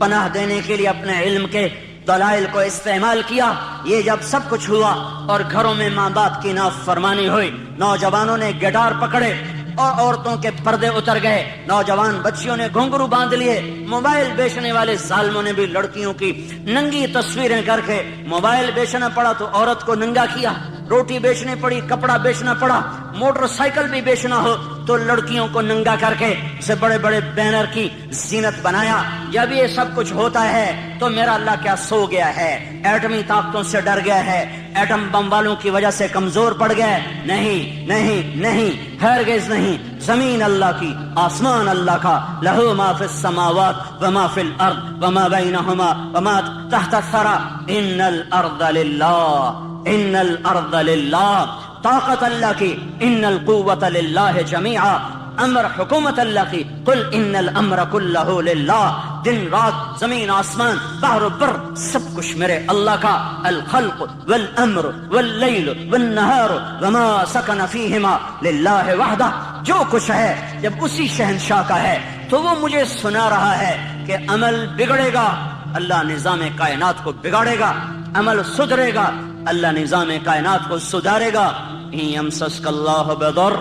پناہ دینے کے لیے اپنے علم کے دلائل کو استعمال کیا، یہ جب سب کچھ ہوا اور گھروں میں ماں باپ کی نافرمانی ہوئی، نوجوانوں نے گٹار پکڑے اور عورتوں کے پردے اتر گئے، نوجوان بچیوں نے گھنگرو باندھ لیے، موبائل بیچنے والے ظالموں نے بھی لڑکیوں کی ننگی تصویریں کر کے، موبائل بیچنا پڑا تو عورت کو ننگا کیا، روٹی بیچنی پڑی، کپڑا بیچنا پڑا، موٹر سائیکل بھی بیچنا ہو تو لڑکیوں کو ننگا کر کے اسے بڑے بڑے بینر کی زینت بنایا۔ جب یہ سب کچھ ہوتا ہے تو میرا اللہ کیا سو گیا ہے؟ ایٹمی طاقتوں سے ڈر گیا ہے؟ ایٹم بم والوں کی وجہ سے کمزور پڑ گیا ہے؟ نہیں نہیں نہیں، ہرگز نہیں۔ زمین اللہ کی، آسمان اللہ کا، لہو ما فی السماوات وما فی الارض وما بینہما وما تحت الثری، ان الارض للہ، ان الارض للہ، طاقت اللہ کی، ان القوت للہ جمیعا، امر حکومت اللہ کی، قل ان الامر کلہ للہ، دن رات زمین آسمان بحر و بر سب کچھ میرے اللہ کا، الخلق والامر واللیل والنہار وما سکن فیہما للہ وحدہ، جو کچھ ہے جب اسی شہنشاہ کا ہے تو وہ مجھے سنا رہا ہے کہ عمل بگڑے گا اللہ نظام کائنات کو بگاڑے گا، عمل سدھرے گا اللہ نظام کائنات کو سدھارے گا۔ ان یمسسک اللہ بضر،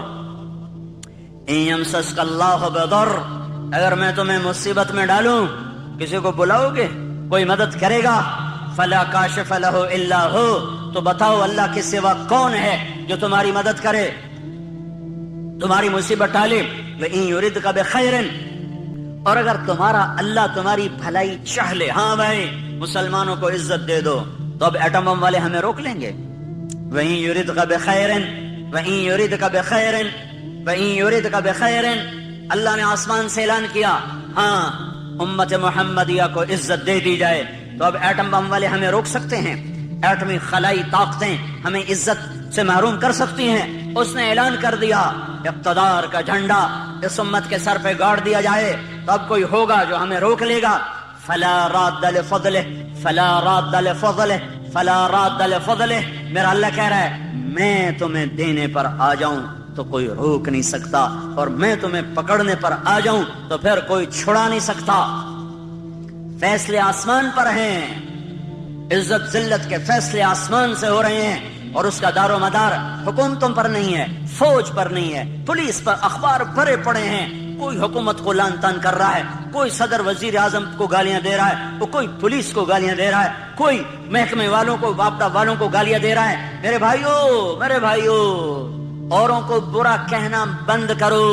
ان یمسسک اللہ بضر، اگر میں تمہیں مصیبت میں ڈالوں کسی کو بلاؤ گے کوئی مدد کرے گا؟ فلا کاشف لہ الا ہو، تو بتاؤ اللہ کے سوا کون ہے جو تمہاری مدد کرے، تمہاری مصیبت ٹالے؟ وَإِن يُرِدْكَ بِخَيْرٍ، اور اگر تمہارا اللہ تمہاری بھلائی چاہ لے، ہاں بھائی مسلمانوں کو عزت دے دو، تو اب ایٹم بم والے ہمیں روک لیں گے؟ وَإِن يُرِدْكَ بِخَيْرٍ، وَإِن يُرِدْكَ بِخَيْرٍ، وَإِن يُرِدْكَ بِخَيْرٍ، اللہ نے آسمان سے اعلان کیا ہاں امت محمدیہ کو عزت دے دی جائے، تو اب ایٹم بم والے ہمیں روک سکتے ہیں؟ ایٹمی خلائی طاقتیں ہمیں عزت سے محروم کر سکتی ہیں؟ اس نے اعلان کر دیا اقتدار کا جھنڈا اس امت کے سر پہ گاڑ دیا جائے، تو اب کوئی ہوگا جو ہمیں روک لے گا؟ فلا راد لفضلہ، فلا راد لفضلہ، فلا راد لفضلہ، میرا اللہ کہہ رہا ہے میں تمہیں دینے پر آ جاؤں تو کوئی روک نہیں سکتا، اور میں تمہیں پکڑنے پر آ جاؤں تو پھر کوئی چھڑا نہیں سکتا۔ فیصلے آسمان پر ہیں، عزت ذلت کے فیصلے آسمان سے ہو رہے ہیں، اور اس کا دار و مدار حکومتوں پر نہیں ہے، فوج پر نہیں ہے، پولیس پر، اخبار بھرے پڑے ہیں، کوئی حکومت کو لان تان کر رہا ہے، کوئی صدر وزیر اعظم کو گالیاں دے رہا ہے، کوئی پولیس کو گالیاں دے رہا ہے، کوئی محکمے والوں کو، واپڈا والوں کو گالیاں دے رہا ہے۔ میرے بھائیو اوروں کو برا کہنا بند کرو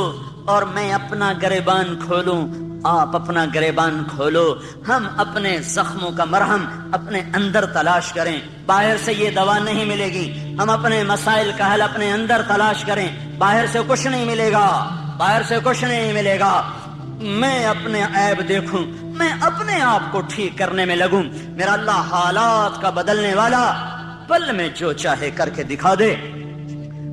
اور میں اپنا گریبان کھولوں، آپ اپنا گریبان کھولو، ہم اپنے زخموں کا مرہم اپنے اندر تلاش کریں، باہر سے یہ دوا نہیں ملے گی، ہم اپنے مسائل کا حل اپنے اندر تلاش کریں، باہر سے کچھ نہیں ملے گا، باہر سے کچھ نہیں ملے گا۔ میں اپنے عیب دیکھوں، میں اپنے آپ کو ٹھیک کرنے میں لگوں، میرا اللہ حالات کا بدلنے والا، پل میں جو چاہے کر کے دکھا دے۔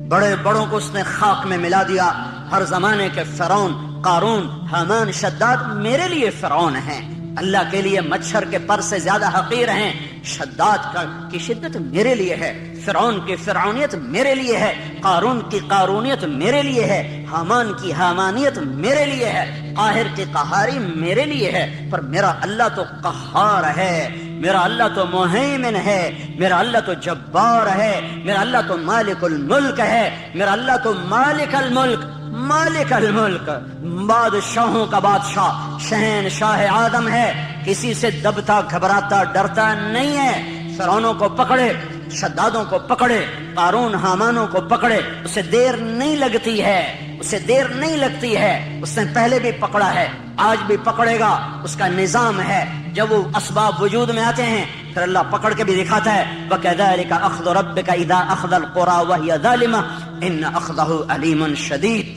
بڑے بڑوں کو اس نے خاک میں ملا دیا، ہر زمانے کے فرعون، قارون، حامان، شداد میرے لیے فرعون ہیں، اللہ کے لیے مچھر کے پر سے زیادہ حقیر ہیں، شداد کی شدت میرے لیے ہے، فرعون کی فرعونیت میرے لیے ہے، قارون کی قارونیت میرے لیے ہے، حامان کی حامانیت میرے لیے ہے، قاہر کی قہاری میرے لیے ہے، پر میرا اللہ تو قہار ہے، میرا اللہ تو مہیمن ہے، میرا اللہ تو جبار ہے، میرا اللہ تو مالک الملک ہے، میرا اللہ تو مالک الملک، مالک الملک، بادشاہوں کا بادشاہ، شہنشاہ آدم ہے، کسی سے دبتا گھبراتا ڈرتا نہیں ہے۔ فرعونوں کو پکڑے، شدادوں کو پکڑے، قارون حامانوں کو پکڑے، اسے دیر نہیں لگتی ہے، اسے دیر نہیں لگتی ہے، اس نے پہلے بھی پکڑا ہے، آج بھی پکڑے گا، اس کا نظام ہے۔ جب وہ اسباب وجود میں آتے ہیں پھر اللہ پکڑ کے بھی دکھاتا ہے، وَكَذَلِكَ أَخْذُ رَبِّكَ إِذَا أَخْذَ الْقُرَى وَهِيَ ظَالِمَةٌ إِنَّ أَخْذَهُ أَلِيمٌ شَدِيدٌ۔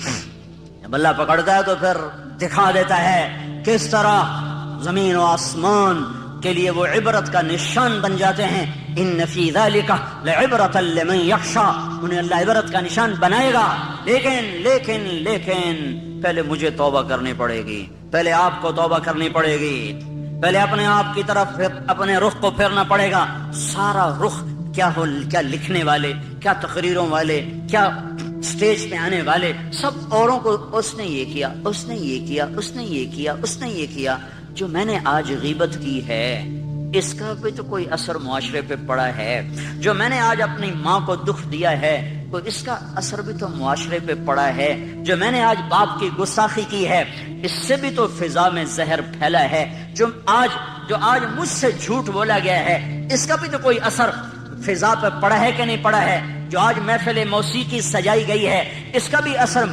جب اللہ پکڑتا ہے تو پھر دکھا دیتا ہے کس طرح زمین و آسمان کے لیے وہ عبرت کا نشان بن جاتے ہیں۔ ان فی ذالک لعبرۃ لمن یخشی، انہیں اللہ عبرت کا نشان بنائے گا، لیکن پہلے مجھے توبہ کرنی پڑے گی، پہلے آپ کو توبہ کرنی پڑے گی، پہلے اپنے آپ کی طرف اپنے رخ کو پھیرنا پڑے گا۔ سارا رخ کیا لکھنے والے، کیا تقریروں والے، کیا سٹیج پہ آنے والے، سب اوروں کو اس نے یہ کیا، اس نے یہ کیا، اس نے یہ کیا، اس نے یہ کیا۔ جو میں نے آج غیبت کی ہے اس کا بھی تو کوئی اثر معاشرے پہ پڑا ہے، جو میں نے آج اپنی ماں کو دکھ دیا ہے تو اس کا اثر بھی تو معاشرے پہ پڑا ہے، جو میں نے آج باپ کی گستاخی کی ہے اس سے بھی تو فضا میں زہر پھیلا ہے، جو آج مجھ سے جھوٹ بولا گیا ہے اس کا بھی تو کوئی اثر فضا پہ پڑا ہے کہ نہیں پڑا ہے، جو آج محفل موسیقی سجائی گئی ہے اس کا بھی اثر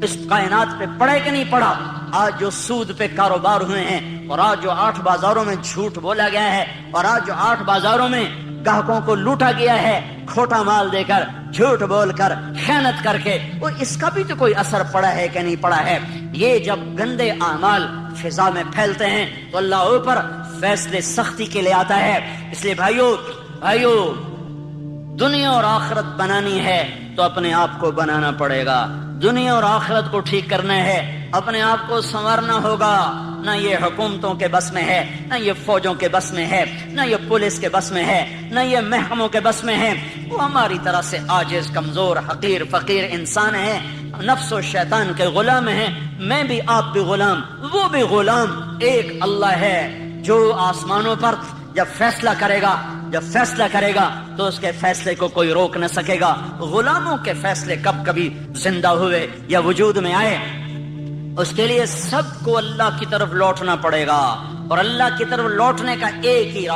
اس کائنات پہ پڑا ہے کہ نہیں پڑا۔ آج جو سود پہ کاروبار ہوئے ہیں اور آج جو 8 بازاروں میں جھوٹ بولا گیا ہے اور آج جو 8 بازاروں میں گاہکوں کو لوٹا گیا ہے کھوٹا مال دے کر، جھوٹ بول کر، خیانت کر کے، وہ اس کا بھی تو کوئی اثر پڑا ہے کہ نہیں پڑا ہے۔ یہ جب گندے اعمال فضا میں پھیلتے ہیں تو اللہ اوپر فیصلے سختی کے لیے آتا ہے۔ اس لیے بھائیو دنیا اور آخرت بنانی ہے تو اپنے آپ کو بنانا پڑے گا، دنیا اور آخرت کو ٹھیک کرنا ہے، اپنے آپ کو سنوارنا ہوگا۔ نہ یہ حکومتوں کے بس میں ہے، نہ یہ فوجوں کے بس میں ہے، نہ یہ پولیس کے بس میں ہے، نہ یہ محکموں کے بس میں ہے، وہ ہماری طرح سے عاجز، کمزور، حقیر، فقیر انسان ہیں، نفس و شیطان کے غلام ہیں، میں بھی، آپ بھی غلام، وہ بھی غلام۔ ایک اللہ ہے جو آسمانوں پر جب فیصلہ کرے گا تو اس کے فیصلے کو کوئی روک نہ سکے گا۔ غلاموں کے فیصلے کبھی زندہ ہوئے یا وجود میں آئے، اس کے لیے سب کو اللہ کی طرف لوٹنا پڑے گا، اور اللہ کی طرف لوٹنے کا ایک ہی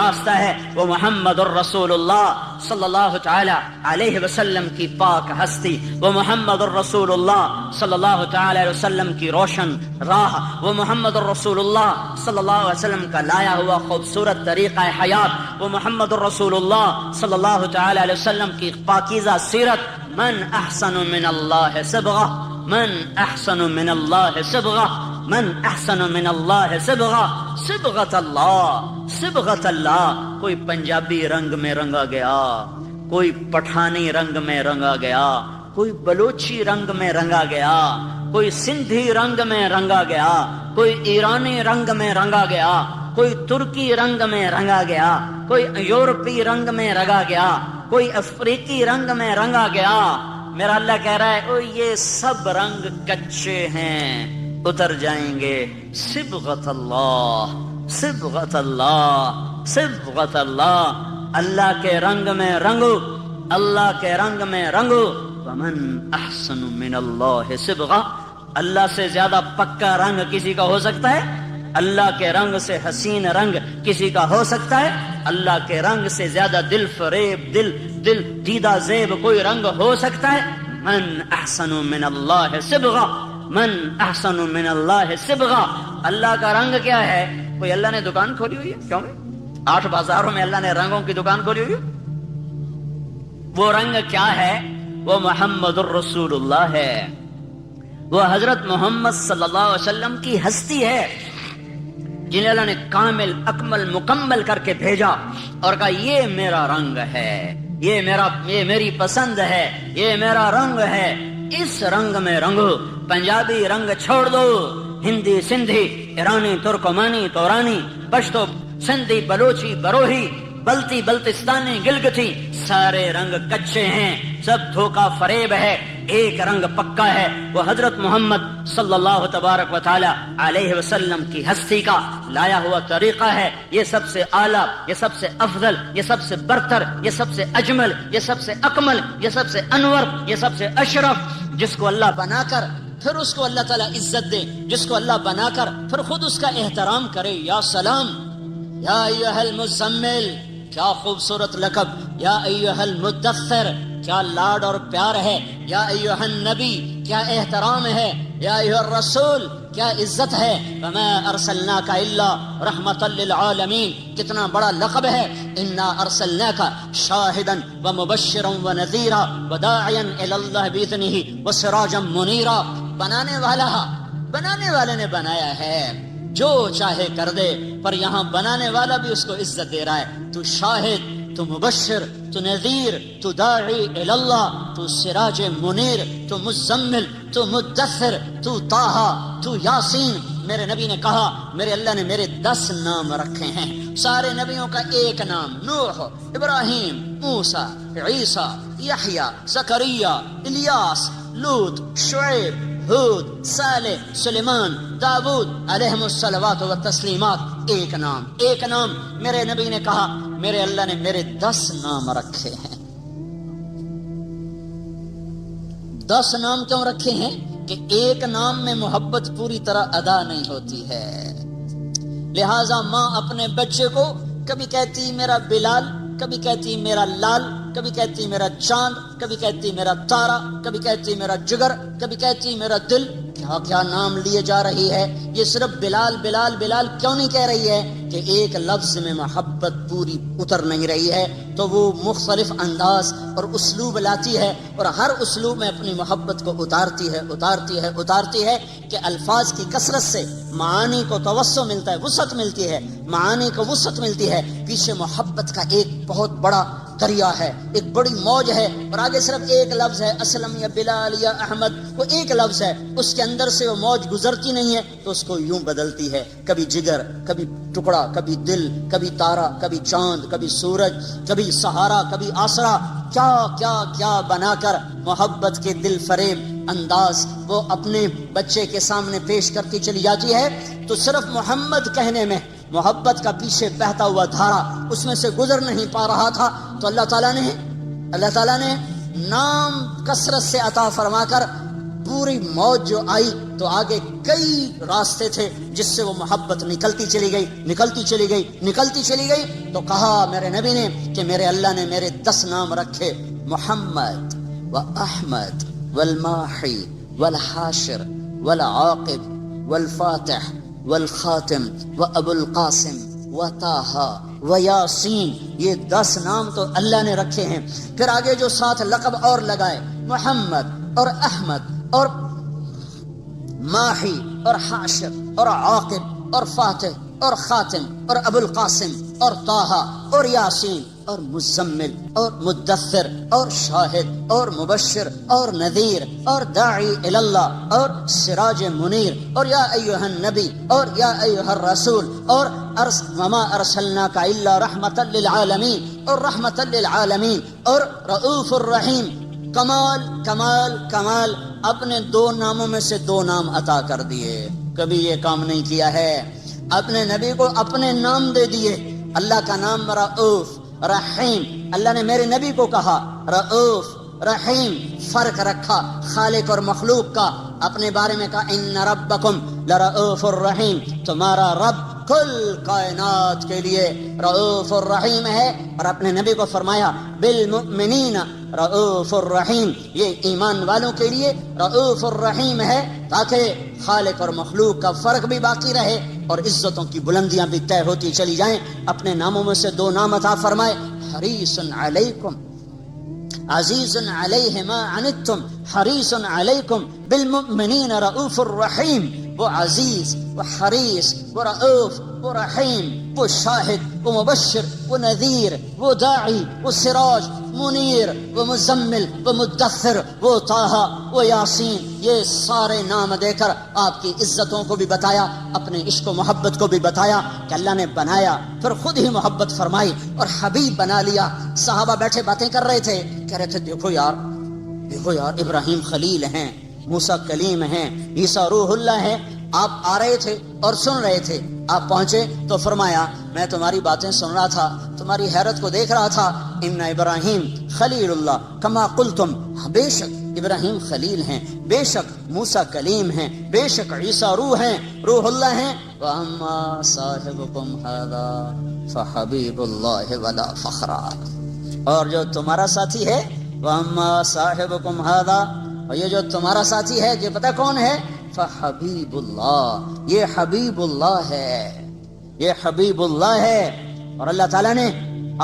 راستہ ہے، وہ محمد الرسول اللہ صلی اللہ تعالی علیہ وسلم کی پاک ہستی، وہ محمد الرسول اللہ صلی اللہ تعالی علیہ وسلم کی روشن راہ، وہ محمد الرسول اللہ صلی اللہ علیہ وسلم کا لایا ہوا خوبصورت طریقہ حیات، وہ محمد الرسول اللہ صلی اللہ تعالی علیہ وسلم کی پاکیزہ سیرت۔ من احسن من اللہ صبغہ، من احسن من اللہ صبغہ، من احسن من اللہ صبغہ، صبغۃ اللہ۔ کوئی پنجابی رنگ میں رنگا گیا، کوئی پٹھانی رنگ میں رنگا گیا، کوئی بلوچی رنگ میں رنگا گیا، کوئی سندھی رنگ میں رنگا گیا، کوئی ایرانی رنگ میں رنگا گیا، کوئی ترکی رنگ میں رنگا گیا، کوئی یورپی رنگ میں رنگا گیا، کوئی افریقی رنگ میں رنگا گیا۔ میرا اللہ کہہ رہا ہے او یہ سب رنگ کچے ہیں، اتر جائیں گے۔ صبغۃ اللہ، صبغۃ اللہ، صبغۃ اللہ، اللہ کے رنگ میں رنگو، اللہ کے رنگ میں رنگو۔ ومن احسن من اللہ صبغہ، اللہ سے زیادہ پکا رنگ کسی کا ہو سکتا ہے؟ اللہ کے رنگ سے حسین رنگ کسی کا ہو سکتا ہے؟ اللہ کے رنگ سے زیادہ دل فریب، دل دیدہ زیب کوئی رنگ ہو سکتا ہے؟ من احسن من اللہ صبغہ، من احسن من اللہ صبغہ۔ اللہ کا رنگ کیا ہے؟ کوئی اللہ نے دکان کھولی ہوئی ہے؟ کیوں نہیں؟ 8 بازاروں میں اللہ نے رنگوں کی دکان کھولی ہوئی ہے۔ وہ رنگ کیا ہے؟ وہ محمد الرسول اللہ ہے، وہ حضرت محمد صلی اللہ علیہ وسلم کی ہستی ہے جنہیں اللہ نے کامل، اکمل، مکمل کر کے بھیجا اور کہا یہ میرا رنگ ہے، یہ میری پسند ہے، یہ میرا رنگ ہے، اس رنگ میں رنگو۔ پنجابی رنگ چھوڑ دو، ہندی، سندھی، ایرانی، ترکمانی، تورانی، پشتو، سندھی، بلوچی، بروہی، بلتی، بلتستانی، گلگتی، سارے رنگ کچے ہیں، سب دھوکہ فریب ہے۔ ایک رنگ پکا ہے، وہ حضرت محمد صلی اللہ تبارک و تعالی علیہ وسلم کی ہستی کا لایا ہوا طریقہ ہے۔ یہ سب سے اعلیٰ، یہ سب سے افضل، یہ سب سے برتر، یہ سب سے اجمل، یہ سب سے اکمل، یہ سب سے انور، یہ سب سے اشرف، جس کو اللہ بنا کر پھر اس کو اللہ تعالیٰ عزت دے، جس کو اللہ بنا کر پھر خود اس کا احترام کرے۔ یا سلام، یا ایھا المزمل، کیا خوبصورت لقب، یا ایھا المدثر، کیا لاڈ اور پیار ہے، یا ایھا النبی، کیا احترام ہے، یا ایھا الرسول، کیا عزت ہے۔ وما ارسلناک الا رحمۃ للعالمین، کتنا بڑا لقب ہے۔ انا ارسلناک شاہدا ومبشرا ونذیرا وداعیا الی اللہ باذنہ وسراجا منیرا۔ بنانے والے نے بنایا ہے، جو چاہے کر دے، پر یہاں بنانے والا بھی اس کو عزت دے رہا ہے۔ تو شاہد، تو مبشر، تو نذیر، تو داعی الی اللہ، تو سراج منیر، تو مزمل، تو مدثر، تو طٰہٰ، تو یاسین۔ میرے نبی نے کہا میرے اللہ نے میرے 10 نام رکھے ہیں، سارے نبیوں کا ایک نام، نوح، ابراہیم، موسیٰ، عیسیٰ، یحییٰ، زکریا، الیاس، لوط، شعیب، ہود، صالح، سلیمان، داؤد علیہم الصلوات والتسلیمات۔ ایک نام، ایک نام۔ میرے نبی نے کہا میرے اللہ نے میرے 10 نام رکھے ہیں۔ 10 نام کیوں رکھے ہیں؟ کہ ایک نام میں محبت پوری طرح ادا نہیں ہوتی ہے، لہذا ماں اپنے بچے کو کبھی کہتی میرا بلال، کبھی کہتی میرا لال، کبھی کہتی میرا چاند، کبھی کہتی میرا تارا، کبھی کہتی میرا جگر، کبھی کہتی میرا دل۔ کیا کیا نام لیے جا رہی ہے۔ یہ صرف بلال بلال بلال کیوں نہیں کہہ رہی ہے؟ کہ ایک لفظ میں محبت پوری اتر نہیں رہی ہے، تو وہ مختلف انداز اور اسلوب لاتی ہے، اور ہر اسلوب میں اپنی محبت کو اتارتی ہے کہ الفاظ کی کثرت سے معانی کو توسع ملتا ہے، وسعت ملتی ہے، معانی کو وسعت ملتی ہے۔ پیچھے محبت کا ایک بہت بڑا دریا ہے، ایک بڑی موج ہے، اور آگے صرف ایک لفظ ہے، اسلم یا بلال یا احمد، وہ ایک لفظ ہے، اس کے اندر سے وہ موج گزرتی نہیں ہے، تو اس کو یوں بدلتی ہے، کبھی جگر، کبھی ٹکڑا، کبھی دل، کبھی تارا، کبھی چاند، کبھی سورج، کبھی سہارا، کبھی آسرا۔ کیا کیا کیا بنا کر محبت کے دل فریب انداز وہ اپنے بچے کے سامنے پیش کرتی چلی جاتی ہے۔ تو صرف محمد کہنے میں محبت کا پیچھے بہتا ہوا دھارا اس میں سے گزر نہیں پا رہا تھا، تو اللہ تعالیٰ نے نام کثرت سے عطا فرما کر پوری موج جو آئی، تو آگے کئی راستے تھے جس سے وہ محبت نکلتی چلی گئی۔ تو کہا میرے نبی نے کہ میرے اللہ نے میرے 10 نام رکھے، محمد و احمد والماحی والحاشر والعاقب والفاتح والخاتم و ابو القاسم و طٰہٰ و یاسین۔ یہ 10 نام تو اللہ نے رکھے ہیں۔ پھر آگے جو 7 لقب اور لگائے، محمد اور احمد اور ماحی اور حاشر اور عاقب اور فاتح اور خاتم اور ابو القاسم اور طٰہٰ اور یاسین اور مزمل اور مدثر اور شاہد اور مبشر اور نذیر اور داعی الی اللہ اور سراج منیر اور یا ایھا النبی اور یا ایھا الرسول اور وما ارسلناک الا رحمۃ للعالمین اور رحمۃ للعالمین اور رؤوف الرحیم۔ کمال کمال کمال، اپنے 2 ناموں میں سے 2 نام عطا کر دیے۔ کبھی یہ کام نہیں کیا ہے، اپنے نبی کو اپنے نام دے دیے۔ اللہ کا نام رؤوف رحیم، اللہ نے میرے نبی کو کہا رؤوف رحیم، فرق رکھا خالق اور مخلوق کا، اپنے بارے میں کہا ان ربکم لرؤوف الرحیم، تمہارا رب کل کائنات کے لیے رؤوف الرحیم ہے، اور اپنے نبی کو فرمایا بالمؤمنین رؤوف الرحیم، یہ ایمان والوں کے لیے رؤوف الرحیم ہے، تاکہ خالق اور مخلوق کا فرق بھی باقی رہے اور عزتوں کی بلندیاں بھی طے ہوتی چلی جائیں۔ اپنے ناموں میں سے 2 نام عطا فرمائے، حریص علیکم عزیز علیہ ما عنتم حریص علیکم بالمؤمنین رؤوف الرحیم۔ وہ عزیز، وہ حریص، وہ رؤوف، وہ رحیم، وہ شاہد، وہ مبشر، وہ نذیر، وہ داعی، وہ سراج منیر، وہ مزمل، وہ مدثر، وہ طٰہٰ، وہ یاسین، یہ سارے نام دے کر آپ کی عزتوں کو بھی بتایا، اپنے عشق و محبت کو بھی بتایا کہ اللہ نے بنایا، پھر خود ہی محبت فرمائی اور حبیب بنا لیا۔ صحابہ بیٹھے باتیں کر رہے تھے، کہہ رہے تھے دیکھو یار دیکھو یار، ابراہیم خلیل ہیں، موسیٰ کلیم ہیں، عیسیٰ روح اللہ ہیں. آپ آ رہے تھے اور سن رہے تھے. آپ پہنچے تو فرمایا میں تمہاری باتیں سن رہا تھا، تمہاری حیرت کو دیکھ رہا تھا. ان ابراہیم خلیل اللہ کما قلتم، بے شک ابراہیم خلیل ہیں، بے شک موسیٰ کلیم ہیں، بے شک عیسیٰ روح اللہ ہیں. وَأَمَّا صَاحِبُكُمْ هَذَا فَحَبِيبُ اللَّهِ وَلَا فَخْرًا، اور جو تمہارا ساتھی ہے، وَأَمَّا صَاحِبُكُمْ هَذَا، اور یہ جو تمہارا ساتھی ہے یہ پتہ کون ہے؟ فحبیب اللہ، یہ حبیب اللہ ہے، یہ حبیب اللہ ہے. اور اللہ تعالیٰ نے،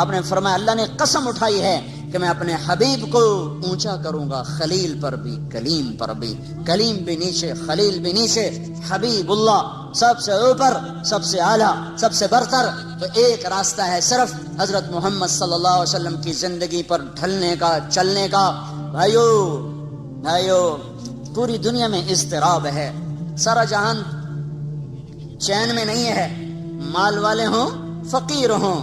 آپ نے فرمایا، اللہ نے قسم اٹھائی ہے کہ میں اپنے حبیب کو اونچا کروں گا، خلیل پر بھی کلیم پر بھی، کلیم بھی نیچے خلیل بھی نیچے، حبیب اللہ سب سے اوپر، سب سے اعلیٰ، سب سے برتر. تو ایک راستہ ہے صرف حضرت محمد صلی اللہ علیہ وسلم کی زندگی پر ڈھلنے کا، چلنے کا. بھائیو پوری دنیا میں اضطراب ہے، سارا جہان چین میں نہیں ہے. مال والے ہوں، فقیر ہوں،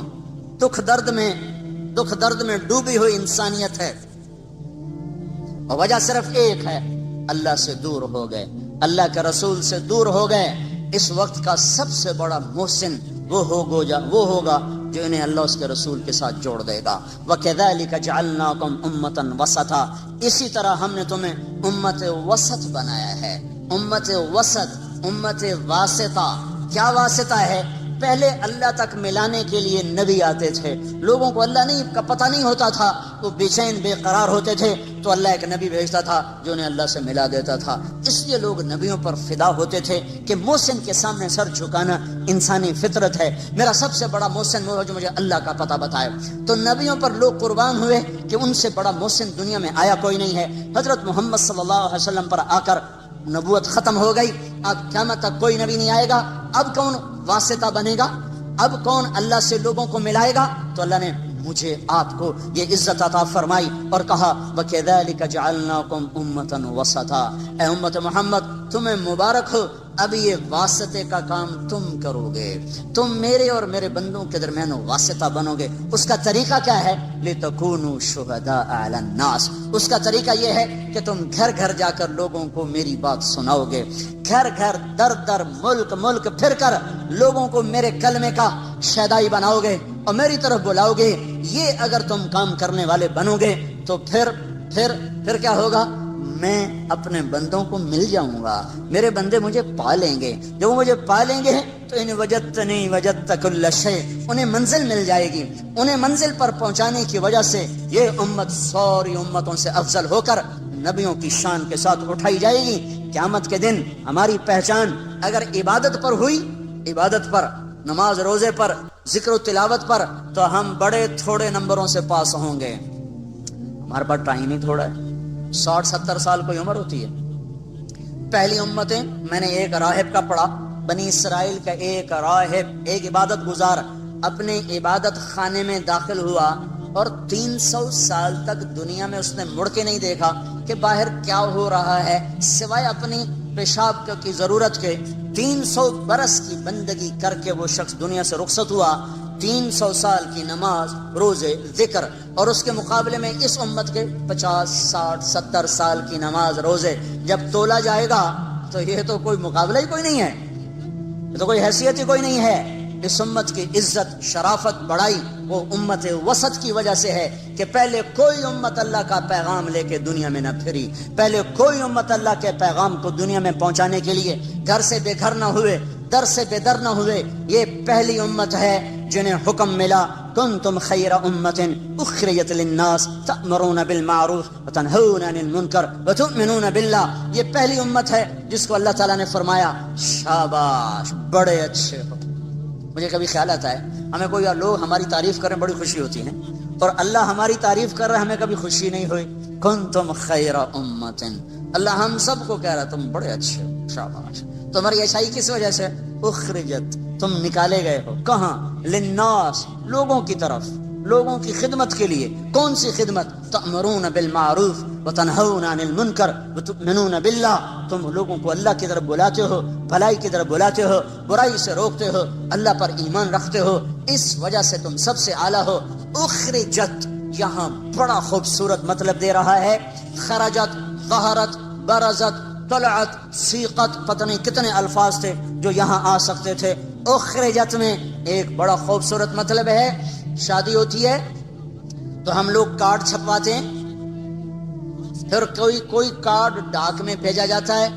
دکھ درد میں ڈوبی ہوئی انسانیت ہے. اور وجہ صرف ایک ہے، اللہ سے دور ہو گئے، اللہ کے رسول سے دور ہو گئے. اس وقت کا سب سے بڑا محسن وہ ہوگا جو انہیں اللہ اس کے رسول کے ساتھ جوڑ دے گا. وَكَذَلِكَ جَعَلْنَاكُمْ أُمَّةً وَسَطًا، اسی طرح ہم نے تمہیں امت وسط بنایا ہے. امت وسط، امت واسطہ. کیا واسطہ ہے؟ پہلے اللہ تک ملانے کے لیے نبی آتے تھے، لوگوں کو اللہ کا پتہ نہیں ہوتا تھا، وہ بے چین بے قرار ہوتے تھے، تو اللہ ایک نبی بھیجتا تھا جو انہیں اللہ سے ملا دیتا تھا. اس لیے لوگ نبیوں پر فدا ہوتے تھے کہ محسن کے سامنے سر جھکانا انسانی فطرت ہے. میرا سب سے بڑا محسن وہ ہے جو مجھے اللہ کا پتہ بتائے. تو نبیوں پر لوگ قربان ہوئے کہ ان سے بڑا محسن دنیا میں آیا کوئی نہیں ہے. حضرت محمد صلی اللہ علیہ وسلم پر آ کر نبوت ختم ہو گئی. اب قیامت تک کوئی نبی نہیں آئے گا. اب کون واسطہ بنے گا؟ اب کون اللہ سے لوگوں کو ملائے گا؟ تو اللہ نے مجھے آپ کو یہ عزت عطا فرمائی اور کہا وَكَذَلِكَ جَعَلْنَاكُمْ أُمَّةً وَسَطًا، اے امت محمد تمہیں مبارک ہو، اب یہ واسطے کا کام تم کرو گے، تم میرے اور میرے بندوں کے درمیان واسطہ بنو گے. اس کا طریقہ کیا ہے؟ لِتَكُونُوا شُهَدَاءَ عَلَى النَّاسِ، اس کا طریقہ یہ ہے کہ تم گھر گھر جا کر لوگوں کو میری بات سناؤ گے، گھر گھر در در ملک پھر کر لوگوں کو میرے کلمے کا شیدائی بناؤ گے اور میری طرف بلاؤ گے. یہ اگر تم کام کرنے والے بنو گے تو پھر کیا ہوگا؟ میں اپنے بندوں کو مل جاؤں گا، میرے بندے مجھے پالیں گے. جب وہ مجھے پالیں گے تو ان وجدتنی وجدت کل شیء، انہیں منزل مل جائے گی. انہیں منزل پر پہنچانے کی وجہ سے یہ امت ساری امتوں سے افضل ہو کر نبیوں کی شان کے ساتھ اٹھائی جائے گی. قیامت کے دن ہماری پہچان اگر عبادت پر ہوئی، عبادت پر، نماز روزے پر، ذکر و تلاوت پر، تو ہم بڑے تھوڑے نمبروں سے پاس ہوں گے. ہمارے پاس ٹائم ہی تھوڑا ہے، 60-70 سال کوئی عمر ہوتی ہے. پہلی امتیں، میں نے ایک راہب کا پڑھا، بنی اسرائیل کا ایک راہب، ایک عبادت گزار اپنے عبادت خانے میں داخل ہوا اور 300 سال تک دنیا میں اس نے مڑ کے نہیں دیکھا کہ باہر کیا ہو رہا ہے سوائے اپنی پیشاب کی ضرورت کے. 300 برس کی بندگی کر کے وہ شخص دنیا سے رخصت ہوا. 300 سال کی نماز، روزے، ذکر، اور اس کے مقابلے میں اس امت کے 50, 60, 70 سال کی نماز، روزے جب تولا جائے گا تو یہ تو کوئی مقابلہ ہی کوئی نہیں ہے، یہ تو کوئی حیثیت ہی کوئی نہیں ہے. اس امت کی عزت، شرافت، بڑائی وہ امت وسط کی وجہ سے ہے کہ پہلے کوئی امت اللہ کا پیغام لے کے دنیا میں نہ پھری، پہلے کوئی امت اللہ کے پیغام کو دنیا میں پہنچانے کے لیے گھر سے بے گھر نہ ہوئے، در سے بے در نہ ہوئے. یہ پہلی امت ہے جنہیں حکم ملا کنتم خیر امت اخرجت للناس تأمرون بالمعروف وتنہون عن المنکر وتؤمنون باللہ. یہ پہلی امت ہے جس کو اللہ تعالیٰ نے فرمایا شاباش، بڑے اچھے ہو. مجھے کبھی خیال آتا ہے ہمیں کوئی لوگ ہماری تعریف کریں بڑی خوشی ہوتی ہے، اور اللہ ہماری تعریف کر رہا ہے ہمیں کبھی خوشی نہیں ہوئی. کنتم خیر امت، اللہ ہم سب کو کہہ رہا تم بڑے اچھے ہو، شاباش. تمہاری اچھائی کس وجہ سے؟ اخرجت، تم نکالے گئے ہو. کہاں؟ للناس، لوگوں کی طرف، لوگوں کی خدمت کے لیے. کون سی خدمت؟ تأمرون بالمعروف وتنہون عن المنکر وتؤمنون باللہ. تم لوگوں کو اللہ کی طرف بلاتے ہو، بھلائی کی طرف بلاتے ہو، برائی سے روکتے ہو، اللہ پر ایمان رکھتے ہو. اس وجہ سے تم سب سے اعلیٰ ہو. اخرجت، یہاں بڑا خوبصورت مطلب دے رہا ہے. خرجت، ظہرت، برزت، طلعت، سیقت، پتہ نہیں کتنے الفاظ تھے جو یہاں آ سکتے تھے. اخرجت میں ایک بڑا خوبصورت مطلب ہے. شادی ہوتی ہے تو ہم لوگ کارڈ چھپواتے ہیں، پھر کوئی کارڈ ڈاک میں بھیجا جاتا ہے،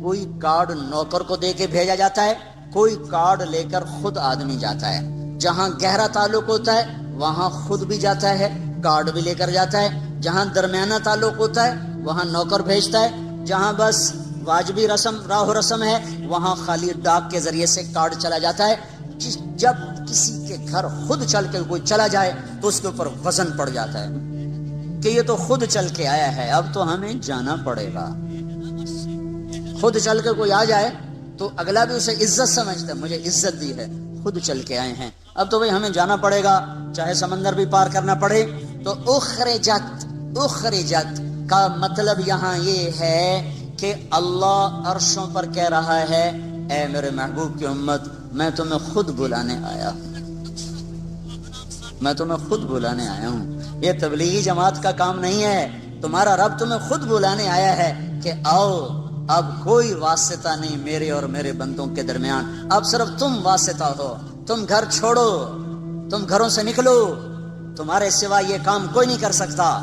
کوئی کارڈ نوکر کو دے کے بھیجا جاتا ہے، کوئی کارڈ لے کر خود آدمی جاتا ہے. جہاں گہرا تعلق ہوتا ہے وہاں خود بھی جاتا ہے، کارڈ بھی لے کر جاتا ہے. جہاں درمیانہ تعلق ہوتا ہے وہاں نوکر بھیجتا ہے. جہاں بس واجبی رسم راہ و رسم ہے وہاں خالی ڈاک کے ذریعے سے کارڈ چلا جاتا ہے. جب کسی کے گھر خود چل کے کوئی چلا جائے تو اس کے اوپر وزن پڑ جاتا ہے کہ یہ تو خود چل کے آیا ہے، اب تو ہمیں جانا پڑے گا. خود چل کے کوئی آ جائے تو اگلا بھی اسے عزت سمجھتا ہے، مجھے عزت دی ہے، خود چل کے آئے ہیں، اب تو بھئی ہمیں جانا پڑے گا، چاہے سمندر بھی پار کرنا پڑے. تو اخرجت کا مطلب یہاں یہ ہے کہ اللہ عرشوں پر کہہ رہا ہے اے میرے محبوب کی امت، میں تمہیں خود بلانے آیا ہوں، میں تمہیں خود بلانے آیا ہوں. یہ تبلیغی جماعت کا کام نہیں ہے، تمہارا رب تمہیں خود بلانے آیا ہے کہ آؤ، اب کوئی واسطہ نہیں میرے اور میرے بندوں کے درمیان، اب صرف تم واسطہ ہو. تم گھر چھوڑو، تم گھروں سے نکلو، تمہارے سوا یہ کام کوئی نہیں کر سکتا.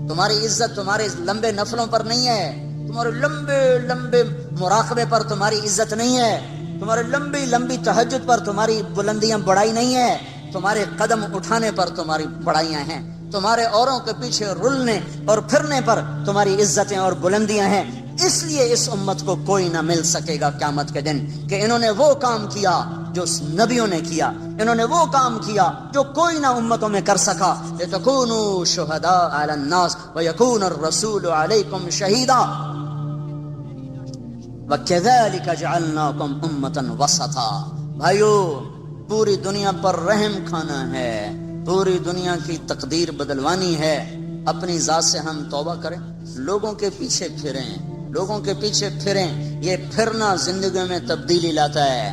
تمہاری عزت تمہارے لمبے نفلوں پر نہیں ہے، تمہارے لمبے لمبے مراقبے پر تمہاری عزت نہیں ہے، تمہارے لمبی لمبی تہجد پر تمہاری بلندیاں بڑائی نہیں ہے، تمہارے قدم اٹھانے پر تمہاری بڑائیاں ہیں، تمہارے اوروں کے پیچھے رلنے اور پھرنے پر تمہاری عزتیں اور بلندیاں ہیں. اس لیے اس امت کو کوئی نہ مل سکے گا قیامت کے دن کہ انہوں نے وہ کام کیا جو نبیوں نے کیا، انہوں نے وہ کام کیا جو کوئی نہ امتوں میں کر سکا. لِتَكُونُوا شُهَدَاءَ عَلَى النَّاسِ وَيَكُونَ الرَّسُولُ عَلَيْكُمْ شَهِيدًا وَكَذَلِكَ جَعَلْنَاكُمْ أُمَّةً وَسَطًا. بھائیو، پوری دنیا پر رحم کھانا ہے، پوری دنیا کی تقدیر بدلوانی ہے. اپنی ذات سے ہم توبہ کریں، لوگوں کے پیچھے پھریں، لوگوں کے پیچھے پھریں. یہ پھرنا زندگی میں تبدیلی لاتا ہے.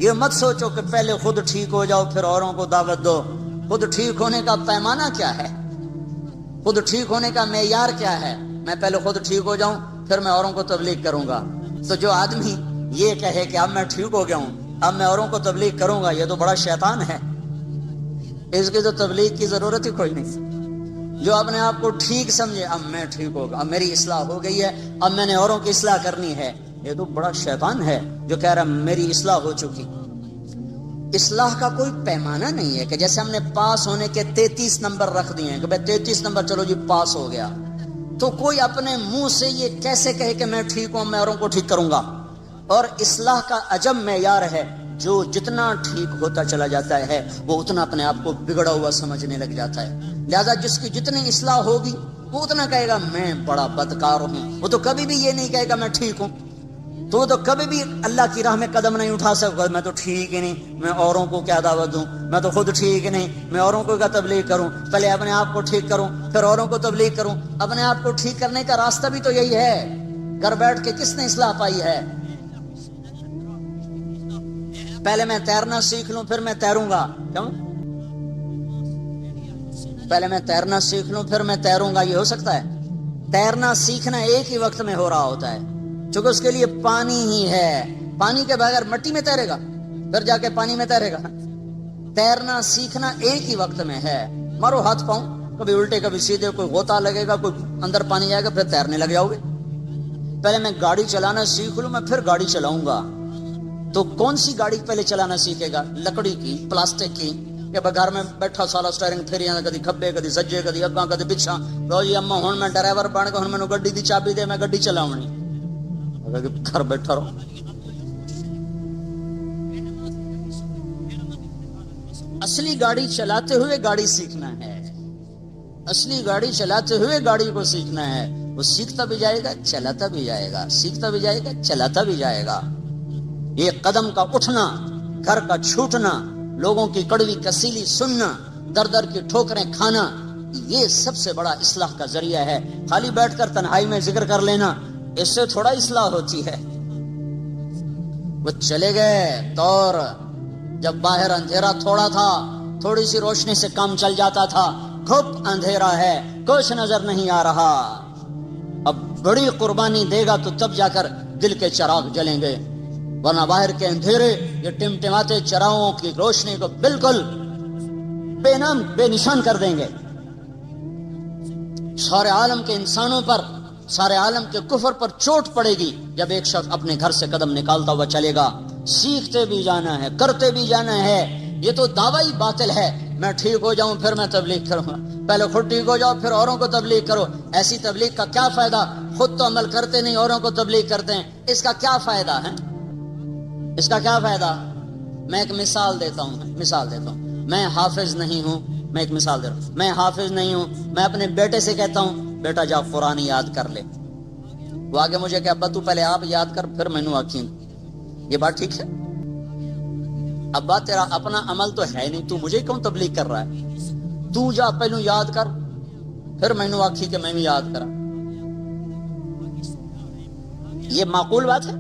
یہ مت سوچو کہ پہلے خود ٹھیک ہو جاؤ پھر اوروں کو دعوت دو. خود ٹھیک ہونے کا پیمانہ کیا ہے؟ خود ٹھیک ہونے کا معیار کیا ہے؟ میں پہلے خود ٹھیک ہو جاؤں پھر میں اوروں کو تبلیغ کروں گا. تو جو آدمی یہ کہے کہ اب میں ٹھیک ہو گیا ہوں اب میں اوروں کو تبلیغ کروں گا، یہ تو بڑا شیطان ہے. اس کی تو تبلیغ کی ضرورت ہی کوئی نہیں. جو اپنے آپ کو ٹھیک سمجھے اب میں ٹھیک ہوگا، اب میری اصلاح ہو گئی ہے، اب میں نے اوروں کی اصلاح کرنی ہے، یہ تو بڑا شیطان ہے جو کہہ رہا میری اصلاح ہو چکی. اصلاح کا کوئی پیمانہ نہیں ہے کہ جیسے ہم نے پاس ہونے کے 33 نمبر رکھ دیے ہیں کہ بھائی 33 نمبر چلو جی پاس ہو گیا، تو کوئی اپنے منہ سے یہ کیسے کہے کہ میں ٹھیک ہوں میں اوروں کو ٹھیک کروں گا. اور اصلاح کا عجب معیار ہے، جو جتنا ٹھیک ہوتا چلا جاتا ہے وہ اتنا اپنے آپ کو بگڑا ہوا سمجھنے لگ جاتا ہے. لہذا جس کی جتنی اصلاح ہوگی وہ اتنا کہے گا میں بڑا بدکار ہوں. وہ تو کبھی بھی یہ نہیں کہے گا میں ٹھیک ہوں، تو وہ تو کبھی بھی اللہ کی راہ میں قدم نہیں اٹھا سکتا. میں تو ٹھیک ہی نہیں، میں اوروں کو کیا دعوت دوں، میں تو خود ٹھیک نہیں، میں اوروں کو کیا تبلیغ کروں. پہلے اپنے آپ کو ٹھیک کروں پھر اوروں کو تبلیغ کروں. اپنے آپ کو ٹھیک کرنے کا راستہ بھی تو یہی ہے. گھر بیٹھ کے کس نے اصلاح پائی ہے؟ پہلے میں تیرنا سیکھ لوں پھر میں تیروں گا. کیوں؟ پہلے میں تیرنا سیکھ لوں پھر میں تیروں گا، یہ ہو سکتا ہے؟ تیرنا سیکھنا ایک ہی وقت میں ہو رہا ہوتا ہے چونکہ اس کے لیے پانی ہی ہے. پانی کے بغیر مٹی میں تیرے گا پھر جا کے پانی میں تیرے گا. تیرنا سیکھنا ایک ہی وقت میں ہے. مارو ہاتھ پاؤں کبھی الٹے کبھی سیدھے، کوئی غوطہ لگے گا کوئی اندر پانی جائے گا پھر تیرنے لگ جاؤ گے. پہلے میں گاڑی چلانا سیکھ لوں میں پھر گاڑی چلاؤں گا. تو کون سی گاڑی پہلے چلانا سیکھے گا؟ لکڑی کی، پلاسٹک کی، کہ گھر میں بیٹھا سالا سٹیئرنگ پھیریاں کدی کھبے کدی سجے کدی اگاں کدی پچھاں. لو جی اما ہن میں ڈرائیور بن کے ہن مینوں گڈی دی چابی دے میں گڈی چلاونی. گھر بیٹھا رہو. اصلی گاڑی چلاتے ہوئے گاڑی سیکھنا ہے، اصلی گاڑی چلاتے ہوئے گاڑی کو سیکھنا ہے. وہ سیکھتا بھی جائے گا چلاتا بھی جائے گا، سیکھتا بھی جائے گا چلاتا بھی جائے گا. یہ قدم کا اٹھنا، گھر کا چھوٹنا، لوگوں کی کڑوی کسیلی سننا، در در کی ٹھوکریں کھانا، یہ سب سے بڑا اصلاح کا ذریعہ ہے. خالی بیٹھ کر تنہائی میں ذکر کر لینا اس سے تھوڑا اصلاح ہوتی ہے. وہ چلے گئے دور جب باہر اندھیرا تھوڑا تھا، تھوڑی سی روشنی سے کام چل جاتا تھا. گھپ اندھیرا ہے، کچھ نظر نہیں آ رہا. اب بڑی قربانی دے گا تو تب جا کر دل کے چراغ جلیں گے، ورنہ باہر کے اندھیرے یہ ٹمٹماتے چراغوں کی روشنی کو بالکل بے نام بے نشان کر دیں گے. سارے عالم کے انسانوں پر، سارے عالم کے کفر پر چوٹ پڑے گی جب ایک شخص اپنے گھر سے قدم نکالتا ہوا چلے گا. سیکھتے بھی جانا ہے، کرتے بھی جانا ہے. یہ تو دعویٰ ہی باطل ہے، میں ٹھیک ہو جاؤں پھر میں تبلیغ کروں گا. پہلے خود ٹھیک ہو جاؤ پھر اوروں کو تبلیغ کرو. ایسی تبلیغ کا کیا فائدہ؟ خود تو عمل کرتے نہیں، اوروں کو تبلیغ کرتے ہیں. اس کا کیا فائدہ ہے؟ اس کا کیا فائدہ؟ میں ایک مثال دیتا ہوں. میں حافظ نہیں ہوں، میں ایک مثال دے رہا ہوں. میں حافظ نہیں ہوں، میں اپنے بیٹے سے کہتا ہوں بیٹا جا قرآن یاد کر لے. وہ آگے مجھے کہ ابا تو پہلے آپ یاد کر پھر مینوں آکھیں. یہ بات ٹھیک ہے؟ ابا تیرا اپنا عمل تو ہے نہیں، تو مجھے کیوں تبلیغ کر رہا ہے؟ تو جا پہلو یاد کر پھر مینوں آکھی کہ میں بھی یاد کرا. یہ معقول بات ہے؟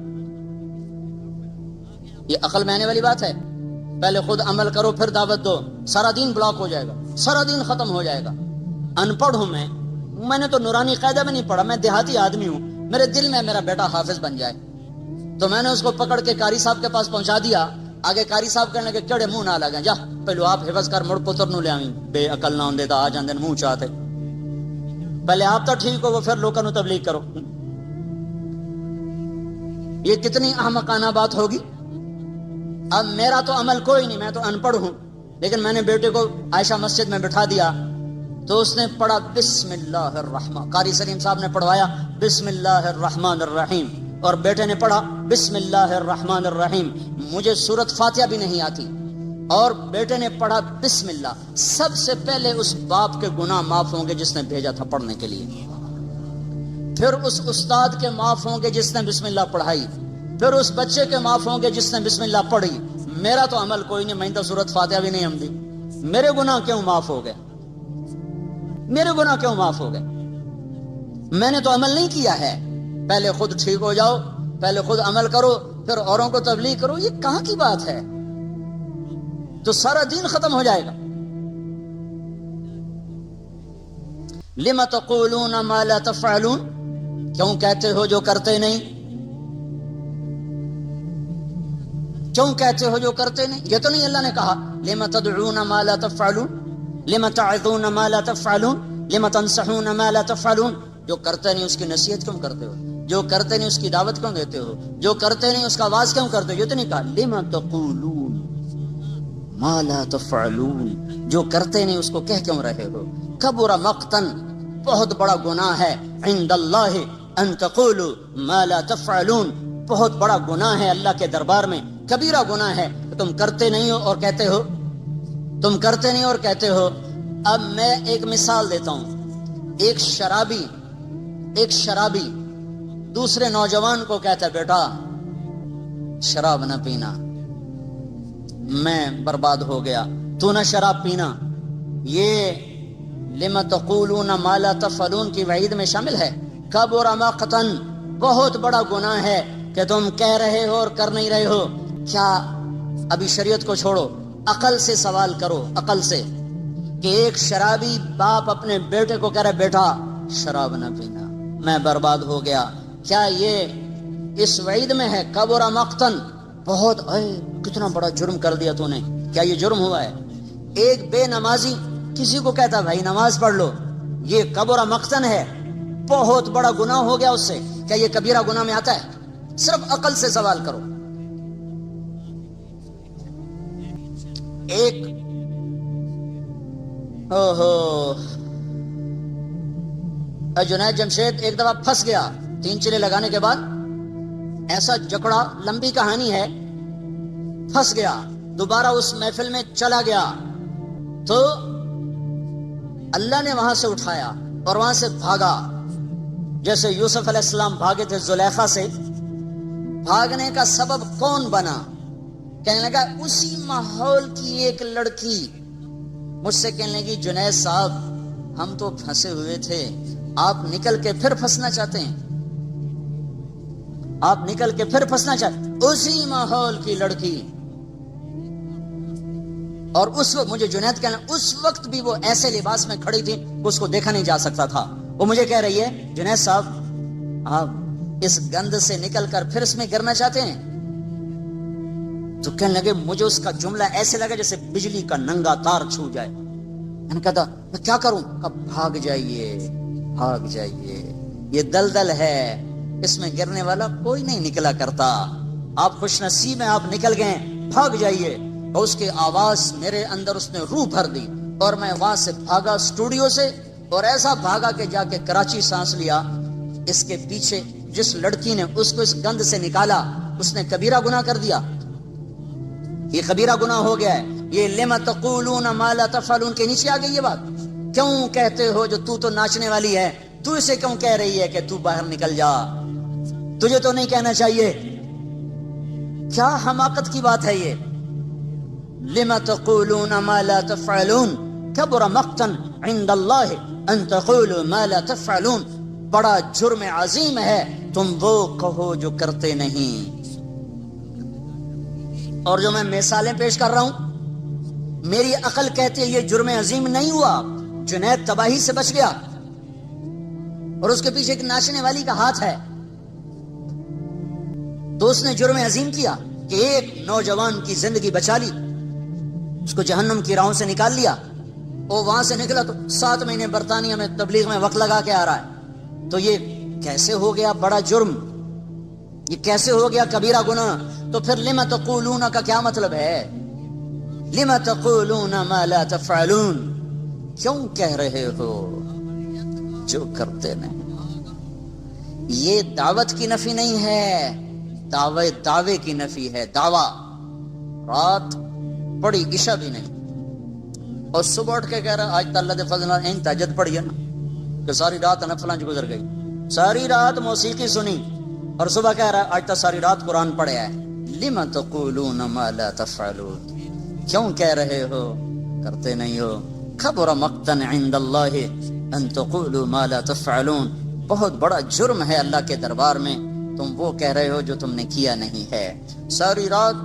یہ عقل میں آنے والی بات ہے؟ پہلے خود عمل کرو پھر دعوت دو. سارا دین بلاک ہو جائے گا، سارا دین ختم ہو جائے گا. ان پڑھ ہوں میں نے تو نورانی قاعدہ میں نہیں پڑھا. میں دیہاتی آدمی ہوں، میرے دل میں میرا بیٹا حافظ بن جائے تو میں نے اس کو پکڑ کے قاری صاحب کے پاس پہنچا دیا. آگے قاری صاحب کہنے لگے کیڑے منہ نہ لگیں، جا پہلو آپ حفظ کر مڑ پتر نو لے آئیں. بے عقل نہ ہوندے تا آ جاندے منہ چاہتے. پہلے آپ تو ٹھیک ہو وہ پھر لوگوں نو تبلیغ کرو. یہ کتنی احمقانہ بات ہوگی. اب میرا تو عمل کوئی نہیں، میں تو ان پڑھ ہوں، لیکن میں نے بیٹے کو عائشہ مسجد میں بٹھا دیا تو اس نے پڑھا بسم اللہ الرحمن. قاری سلیم صاحب نے پڑھوایا بسم اللہ الرحمن الرحیم اور بیٹے نے پڑھا بسم اللہ الرحمن الرحیم. مجھے سورت فاتحہ بھی نہیں آتی اور بیٹے نے پڑھا بسم اللہ. سب سے پہلے اس باپ کے گناہ معاف ہوں گے جس نے بھیجا تھا پڑھنے کے لیے، پھر اس استاد کے معاف ہوں گے جس نے بسم اللہ پڑھائی، پھر اس بچے کے معاف ہوں گے جس نے بسم اللہ پڑھی. میرا تو عمل کوئی نہیں، میں تو سورت فاتحہ بھی نہیں ہم دی. میرے گناہ کیوں معاف ہو گئے؟ میرے گناہ کیوں معاف ہو گئے؟ میں نے تو عمل نہیں کیا ہے. پہلے خود ٹھیک ہو جاؤ، پہلے خود عمل کرو پھر اوروں کو تبلیغ کرو. یہ کہاں کی بات ہے؟ تو سارا دین ختم ہو جائے گا. لم تقولون ما لا تفعلون، کیوں کہتے ہو جو کرتے نہیں؟ کیوں کہتے ہو جو کرتے نہیں؟ یہ تو نہیں اللہ نے کہا لم تدعون ما لا تفعلون، لم تعظون ما لا تفعلون، لم تنصحون ما لا تفعلون. جو کرتے نہیں اس کی نصیحت کیوں کرتے ہو؟ جو کرتے نہیں اس کی دعوت کیوں دیتے ہو؟ جو کرتے نہیں اس کا آواز کیوں کرتے ہو؟ یہ تو نہیں کہا لم تقولون ما لا تفعلون، جو کرتے نہیں اس کو کہہ کیوں رہے ہو؟ کبر مقتا، بہت بڑا گناہ ہے، عند اللہ ان تقولوا ما لا تفعلون، بہت بڑا گناہ ہے اللہ کے دربار میں، کبیرہ گناہ ہے. تم کرتے نہیں ہو اور کہتے ہو، تم کرتے نہیں اور کہتے ہو. اب میں ایک مثال دیتا ہوں. ایک شرابی دوسرے نوجوان کو کہتا ہے بیٹا شراب نہ پینا، میں برباد ہو گیا، تو نہ شراب پینا. یہ لم تقولون ما لا تفعلون کی وعید میں شامل ہے. کبر مقتا، بہت بڑا گناہ ہے کہ تم کہہ رہے ہو اور کر نہیں رہے ہو. کیا ابھی شریعت کو چھوڑو، عقل سے سوال کرو، عقل سے، کہ ایک شرابی باپ اپنے بیٹے کو کہہ رہا بیٹا شراب نہ پینا، میں برباد ہو گیا. کیا یہ اس وعید میں ہے؟ کبر مقتن، بہت کتنا بڑا جرم کر دیا تو نے، کیا یہ جرم ہوا ہے؟ ایک بے نمازی کسی کو کہتا بھائی نماز پڑھ لو، یہ کبر مقتن ہے، بہت بڑا گناہ ہو گیا اس سے. کیا یہ کبیرہ گناہ میں آتا ہے؟ صرف عقل سے سوال کرو. ایک جنید جمشید ایک دفعہ پھنس گیا 3 چلے لگانے کے بعد، ایسا جکڑا، لمبی کہانی ہے، پھنس گیا. دوبارہ اس محفل میں چلا گیا تو اللہ نے وہاں سے اٹھایا اور وہاں سے بھاگا، جیسے یوسف علیہ السلام بھاگے تھے زلیخا سے. بھاگنے کا سبب کون بنا؟ کہنے لگا اسی ماحول کی ایک لڑکی مجھ سے کہنے لگی جنید صاحب ہم تو پھنسے ہوئے تھے، آپ نکل کے پھر پھنسنا چاہتے ہیں، آپ نکل کے پھر پھنسنا چاہتے ہیں. اسی ماحول کی لڑکی اور اس وقت مجھے جنید کہنا اس وقت بھی وہ ایسے لباس میں کھڑی تھی اس کو دیکھا نہیں جا سکتا تھا. وہ مجھے کہہ رہی ہے جنید صاحب آپ اس گند سے نکل کر پھر اس میں گرنا چاہتے ہیں؟ تو کہنے لگے مجھے اس کا جملہ ایسے لگا جیسے بجلی کا ننگا تار چھو جائے. میں نے کہا میں کیا کروں؟ کہا بھاگ جائیے بھاگ جائیے، یہ دلدل ہے، اس میں گرنے والا کوئی نہیں نکلا کرتا، آپ خوش نصیب ہیں آپ نکل گئے، بھاگ جائیے. اور اس کی آواز میرے اندر اس نے روح بھر دی اور میں وہاں سے بھاگا اسٹوڈیو سے، اور ایسا بھاگا کہ جا کے کراچی سانس لیا. اس کے پیچھے جس لڑکی نے اس کو اس گند سے نکالا اس نے کبیرہ گناہ کر دیا، یہ کبیرہ گناہ ہو گیا ہے. یہ لما تقولون ما لا تفعلون کے نیچے آ گئی یہ بات. کیوں کہتے ہو جو تو ناچنے والی ہے، تو اسے کیوں کہہ رہی ہے کہ تو باہر نکل جا؟ تجھے تو نہیں کہنا چاہیے. کیا حماقت کی بات ہے یہ. لما تقولون ما لا تفعلون کبر مقتا عند اللہ ان تقولوا ما لا تفعلون. بڑا جرم عظیم ہے تم وہ کہو جو کرتے نہیں. اور جو میں مثالیں پیش کر رہا ہوں میری عقل کہتی ہے یہ جرم عظیم نہیں ہوا. جنید تباہی سے بچ گیا اور اس کے پیچھے ایک ناچنے والی کا ہاتھ ہے، تو اس نے جرم عظیم کیا کہ ایک نوجوان کی زندگی بچا لی، اس کو جہنم کی راہوں سے نکال لیا. وہ وہاں سے نکلا تو 7 مہینے برطانیہ میں تبلیغ میں وقت لگا کے آ رہا ہے. تو یہ کیسے ہو گیا بڑا جرم، یہ کیسے ہو گیا کبیرہ گناہ؟ تو پھر لما تقولون کا کیا مطلب ہے؟ لما تقولون ما لا تفعلون، کیوں کہہ رہے ہو جو کرتے نہیں؟ یہ دعوت کی نفی نہیں ہے، دعوے کی نفی ہے. دعویٰ رات پڑھی عشاء بھی نہیں اور صبح اٹھ کے کہہ رہا آج تو اللہ دے فضل این تہجد پڑھی ہے نا کہ ساری رات نفلاں گزر گئی، ساری رات موسیقی سنی اور صبح کہہ رہا آج تو ساری رات قرآن پڑھا ہے. لما تقولون ما لا تفعلون، کیوں کہہ رہے ہو کرتے نہیں ہو. کبر مقتا عند اللہ ان تقولوا ما لا تفعلون، بہت بڑا جرم ہے اللہ کے دربار میں تم وہ کہہ رہے ہو جو تم نے کیا نہیں ہے. ساری رات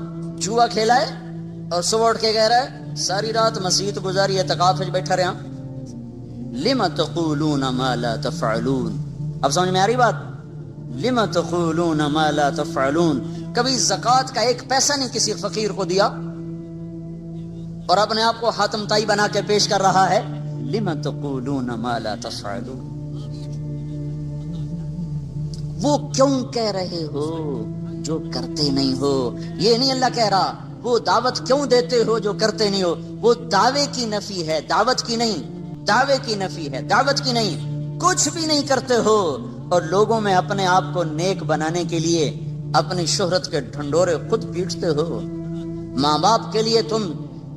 جوا کھیلا ہے اور صبح اٹھ کے کہہ رہا ہے ساری رات مسجد گزاری اعتکاف میں بیٹھا رہا. لما تقولون ما لا تفعلون. اب سمجھ میں آ رہی بات؟ لما تقولون ما لا تفعلون. کبھی زکوٰۃ کا 1 پیسہ نہیں کسی فقیر کو دیا اور اپنے آپ کو حاتم تائی بنا کے پیش کر رہا ہے. لما تقولون ما لا تفعلون، وہ کیوں کہہ رہے ہو جو کرتے نہیں ہو. یہ نہیں اللہ کہہ رہا وہ دعوت کیوں دیتے ہو جو کرتے نہیں ہو. وہ دعوے کی نفی ہے، دعوت کی نہیں. دعوے کی نفی ہے، دعوت کی نہیں. کچھ بھی نہیں کرتے ہو اور لوگوں میں اپنے آپ کو نیک بنانے کے لیے اپنی شہرت کے ڈھنڈورے خود پیٹتے ہو. ماں باپ کے لیے تم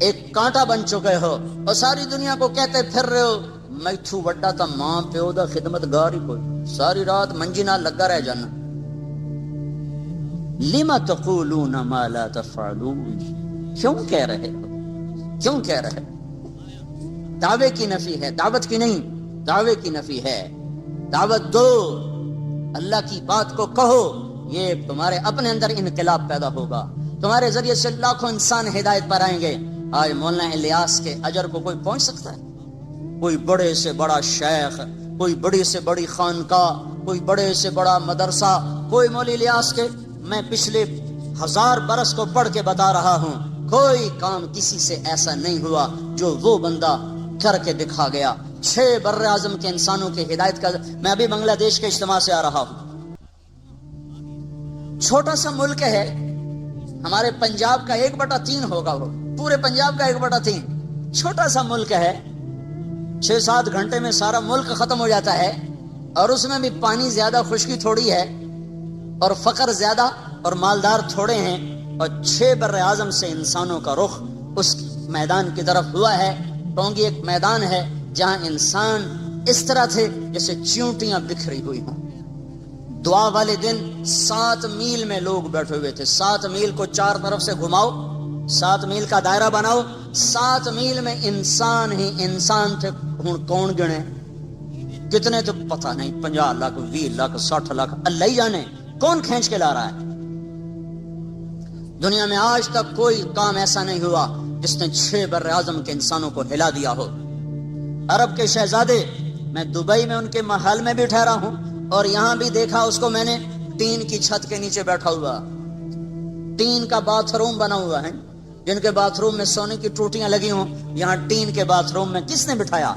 ایک کانٹا بن چکے ہو اور ساری دنیا کو کہتے پھر رہے ہو میتھو وڈا تا ماں پیو دا خدمت گار ہی کوئی، ساری رات منجی نال لگا رہ جانا. لما تقولون ما لا تفعلون، کیوں کہہ رہے ہو، کیوں کہہ رہے ہو. دعوے کی نفی ہے، دعوت کی نہیں. دعوے کی نفی ہے. دعوت دو، اللہ کی بات کو کہو، یہ تمہارے اپنے اندر انقلاب پیدا ہوگا. تمہارے ذریعے سے لاکھوں انسان ہدایت پر آئیں گے. آج مولانا الیاس کے اجر کو کوئی پہنچ سکتا ہے؟ کوئی بڑے سے بڑا شیخ، کوئی بڑی سے بڑی خانقاہ، کوئی بڑے سے بڑا مدرسہ، کوئی مولوی الیاس کے میں پچھلے 1000 برس کو پڑھ کے بتا رہا ہوں کوئی کام کسی سے ایسا نہیں ہوا جو وہ بندہ کر کے دکھا گیا. 6 بر اعظم کے انسانوں کے ہدایت کا. میں ابھی بنگلہ دیش کے اجتماع سے آ رہا ہوں. چھوٹا سا ملک ہے ہمارے پنجاب کا 1/3 ہوگا، وہ پورے پنجاب کا 1/3. چھوٹا سا ملک ہے، 6-7 گھنٹے میں سارا ملک ختم ہو جاتا ہے اور اس میں بھی پانی زیادہ، خشکی تھوڑی ہے اور فقر زیادہ اور مالدار تھوڑے ہیں. اور 6 بر اعظم سے انسانوں کا رخ اس میدان کی طرف ہوا ہے. ٹونگی ایک میدان ہے جہاں انسان اس طرح تھے جیسے چیونٹیاں بکھری ہوئی ہوں. دعا والے دن 7 میل میں لوگ بیٹھے ہوئے تھے. 7 میل کو 4 طرف سے گھماؤ، 7 میل کا دائرہ بناؤ. 7 میل میں انسان ہی انسان تھے. کون گنے کتنے تو پتہ نہیں، 50 لاکھ 20 لاکھ 60 لاکھ، اللہ ہی جانے کون کھینچ کے لا رہا ہے. دنیا میں آج تک کوئی کام ایسا نہیں ہوا جس نے 6 بر اعظم کے انسانوں کو ہلا دیا ہو. عرب کے شہزادے، میں دبئی میں ان کے محل میں بھی ٹھہرا ہوں اور یہاں بھی دیکھا اس کو میں نے، ٹین کی چھت کے نیچے بیٹھا ہوا، ٹین کا باتھ روم بنا ہوا ہے. جن کے باتھ روم میں سونے کی ٹوٹیاں لگی ہوں، یہاں ٹین کے باتھ روم میں کس نے بٹھایا؟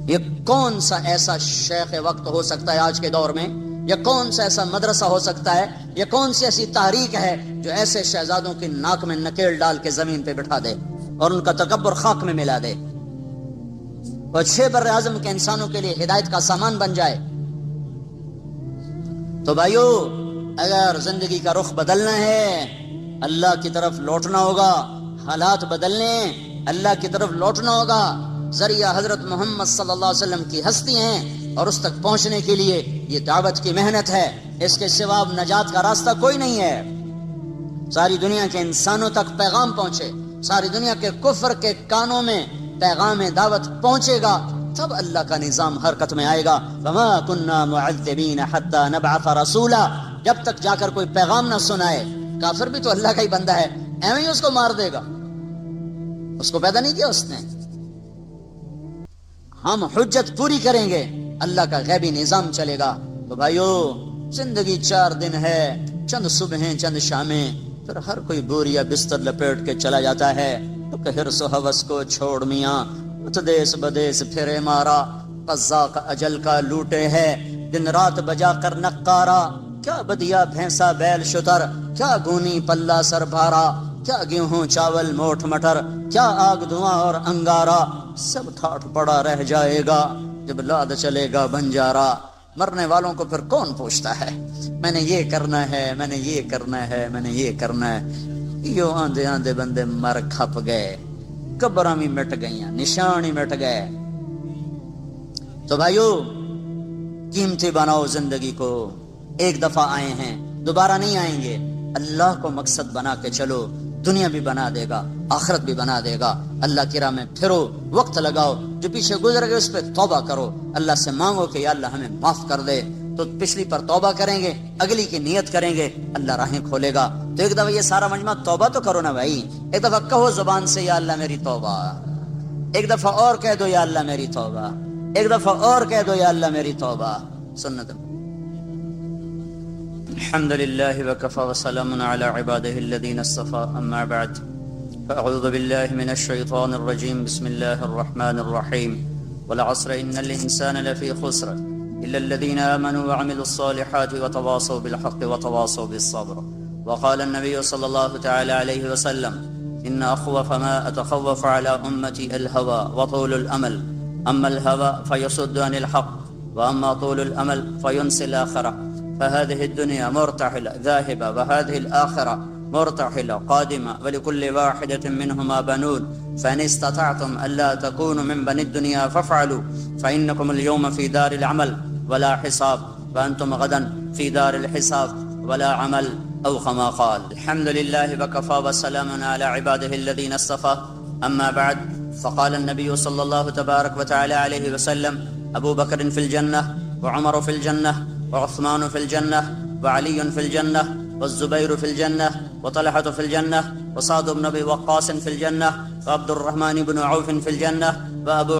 یہ کون سا ایسا شیخ وقت ہو سکتا ہے آج کے دور میں؟ یہ کون سا ایسا مدرسہ ہو سکتا ہے؟ یہ کون سی ایسی تحریک ہے جو ایسے شہزادوں کی ناک میں نکیل ڈال کے زمین پہ بٹھا دے اور ان کا تکبر خاک میں ملا دے اور 6 بر اعظم کے انسانوں کے لیے ہدایت کا سامان بن جائے؟ تو بھائیو، اگر زندگی کا رخ بدلنا ہے، اللہ کی طرف لوٹنا ہوگا، حالات بدلنے، اللہ کی طرف لوٹنا ہوگا. ذریعہ حضرت محمد صلی اللہ علیہ وسلم کی ہستی ہیں اور اس تک پہنچنے کے لیے یہ دعوت کی محنت ہے. اس کے سوا نجات کا راستہ کوئی نہیں ہے. ساری دنیا کے انسانوں تک پیغام پہنچے، ساری دنیا کے کفر کے کانوں میں پیغام دعوت پہنچے گا، تب اللہ کا نظام حرکت میں آئے گا. وما كنا معذبین حتی نبعث رسولا. جب تک جا کر کوئی پیغام نہ سنائے. کافر بھی تو اللہ کا ہی بندہ ہے، ایویں ہی اس کو مار دے گا، اس کو پیدا نہیں کیا اس نے. ہم حجت پوری کریں گے، اللہ کا غیبی نظام چلے گا. تو بھائیو، زندگی 4 دن ہے، چند صبحیں چند شامیں، پھر ہر کوئی بوریا بستر لپیٹ کے چلا جاتا ہے. تو حرص و ہوس کو چھوڑ میاں، دیس بدیس پھرے مارا، قزاق اجل کا لوٹے ہے. دن رات بجا کر نقارا، کیا بدیا بھینسا بیل شتر، کیا گونی پلہ سر بھارا، کیا گیہوں چاول موٹھ مٹر، کیا آگ دھواں اور انگارا. سب ٹھاٹھ پڑا رہ جائے گا جب لاد چلے گا بنجارا. مرنے والوں کو پھر کون پوچھتا ہے میں نے یہ کرنا ہے، میں نے یہ کرنا ہے، میں نے یہ کرنا ہے. یوں آندھے آندھے بندے مر کھپ گئے، قبراں بھی مٹ گئیاں، نشان ہی مٹ گئے. تو بھائیو، قیمتی بناؤ زندگی کو. ایک دفعہ آئے ہیں، دوبارہ نہیں آئیں گے. اللہ کو مقصد بنا کے چلو، دنیا بھی بنا دے گا، آخرت بھی بنا دے گا. اللہ کی راہ میں پھرو، وقت لگاؤ، جو پیچھے گزر گئے اس پہ توبہ کرو. اللہ سے مانگو کہ یا اللہ ہمیں معاف کر دے. تو پچھلی پر توبہ کریں گے، اگلی کی نیت کریں گے، اللہ راہیں کھولے گا. تو ایک دفعہ یہ سارا مجمع توبہ تو کرو نا بھائی. ایک دفعہ کہو زبان سے یا اللہ میری توبہ، ایک دفعہ اور کہہ دو یا اللہ میری توبہ، ایک دفعہ اور کہہ دو یا اللہ میری توبہ. سنت الحمد لله وكفى وسلام على عباده الذين اصطفى. أما بعد، فأعوذ بالله من الشيطان الرجيم. بسم الله الرحمن الرحيم. والعصر إن الإنسان لفي خسر إلا الذين آمنوا وعملوا الصالحات وتواصوا بالحق وتواصوا بالصبر. وقال النبي صلى الله تعالى عليه وسلم: إن أخوف ما أتخوف على أمتي الهوى وطول الأمل. أما الهوى فيصد عن الحق، وأما طول الأمل فينسي الآخرة. فهذه الدنيا مرتحلة ذاهبة، وهذه الآخرة مرتحلة قادمة، ولكل واحدة منهما بنون. فإن استطعتم ألا تكونوا من بني الدنيا فافعلوا، فإنكم اليوم في دار العمل ولا حساب، وأنتم غدا في دار الحساب ولا عمل، أو كما قال. الحمد لله وكفى وسلام على عباده الذين اصطفى. أما بعد، فقال النبي صلى الله تبارك وتعالى عليه وسلم: أبو بكر في الجنة، وعمر في الجنة، وعثمان في الجنة، وعلي في الجنة، والزبير في الجنة، وطلحة في الجنة، وسعد بن أبي وقاص في الجنة، وعبد الرحمن بن عوف في الجنة، وأبو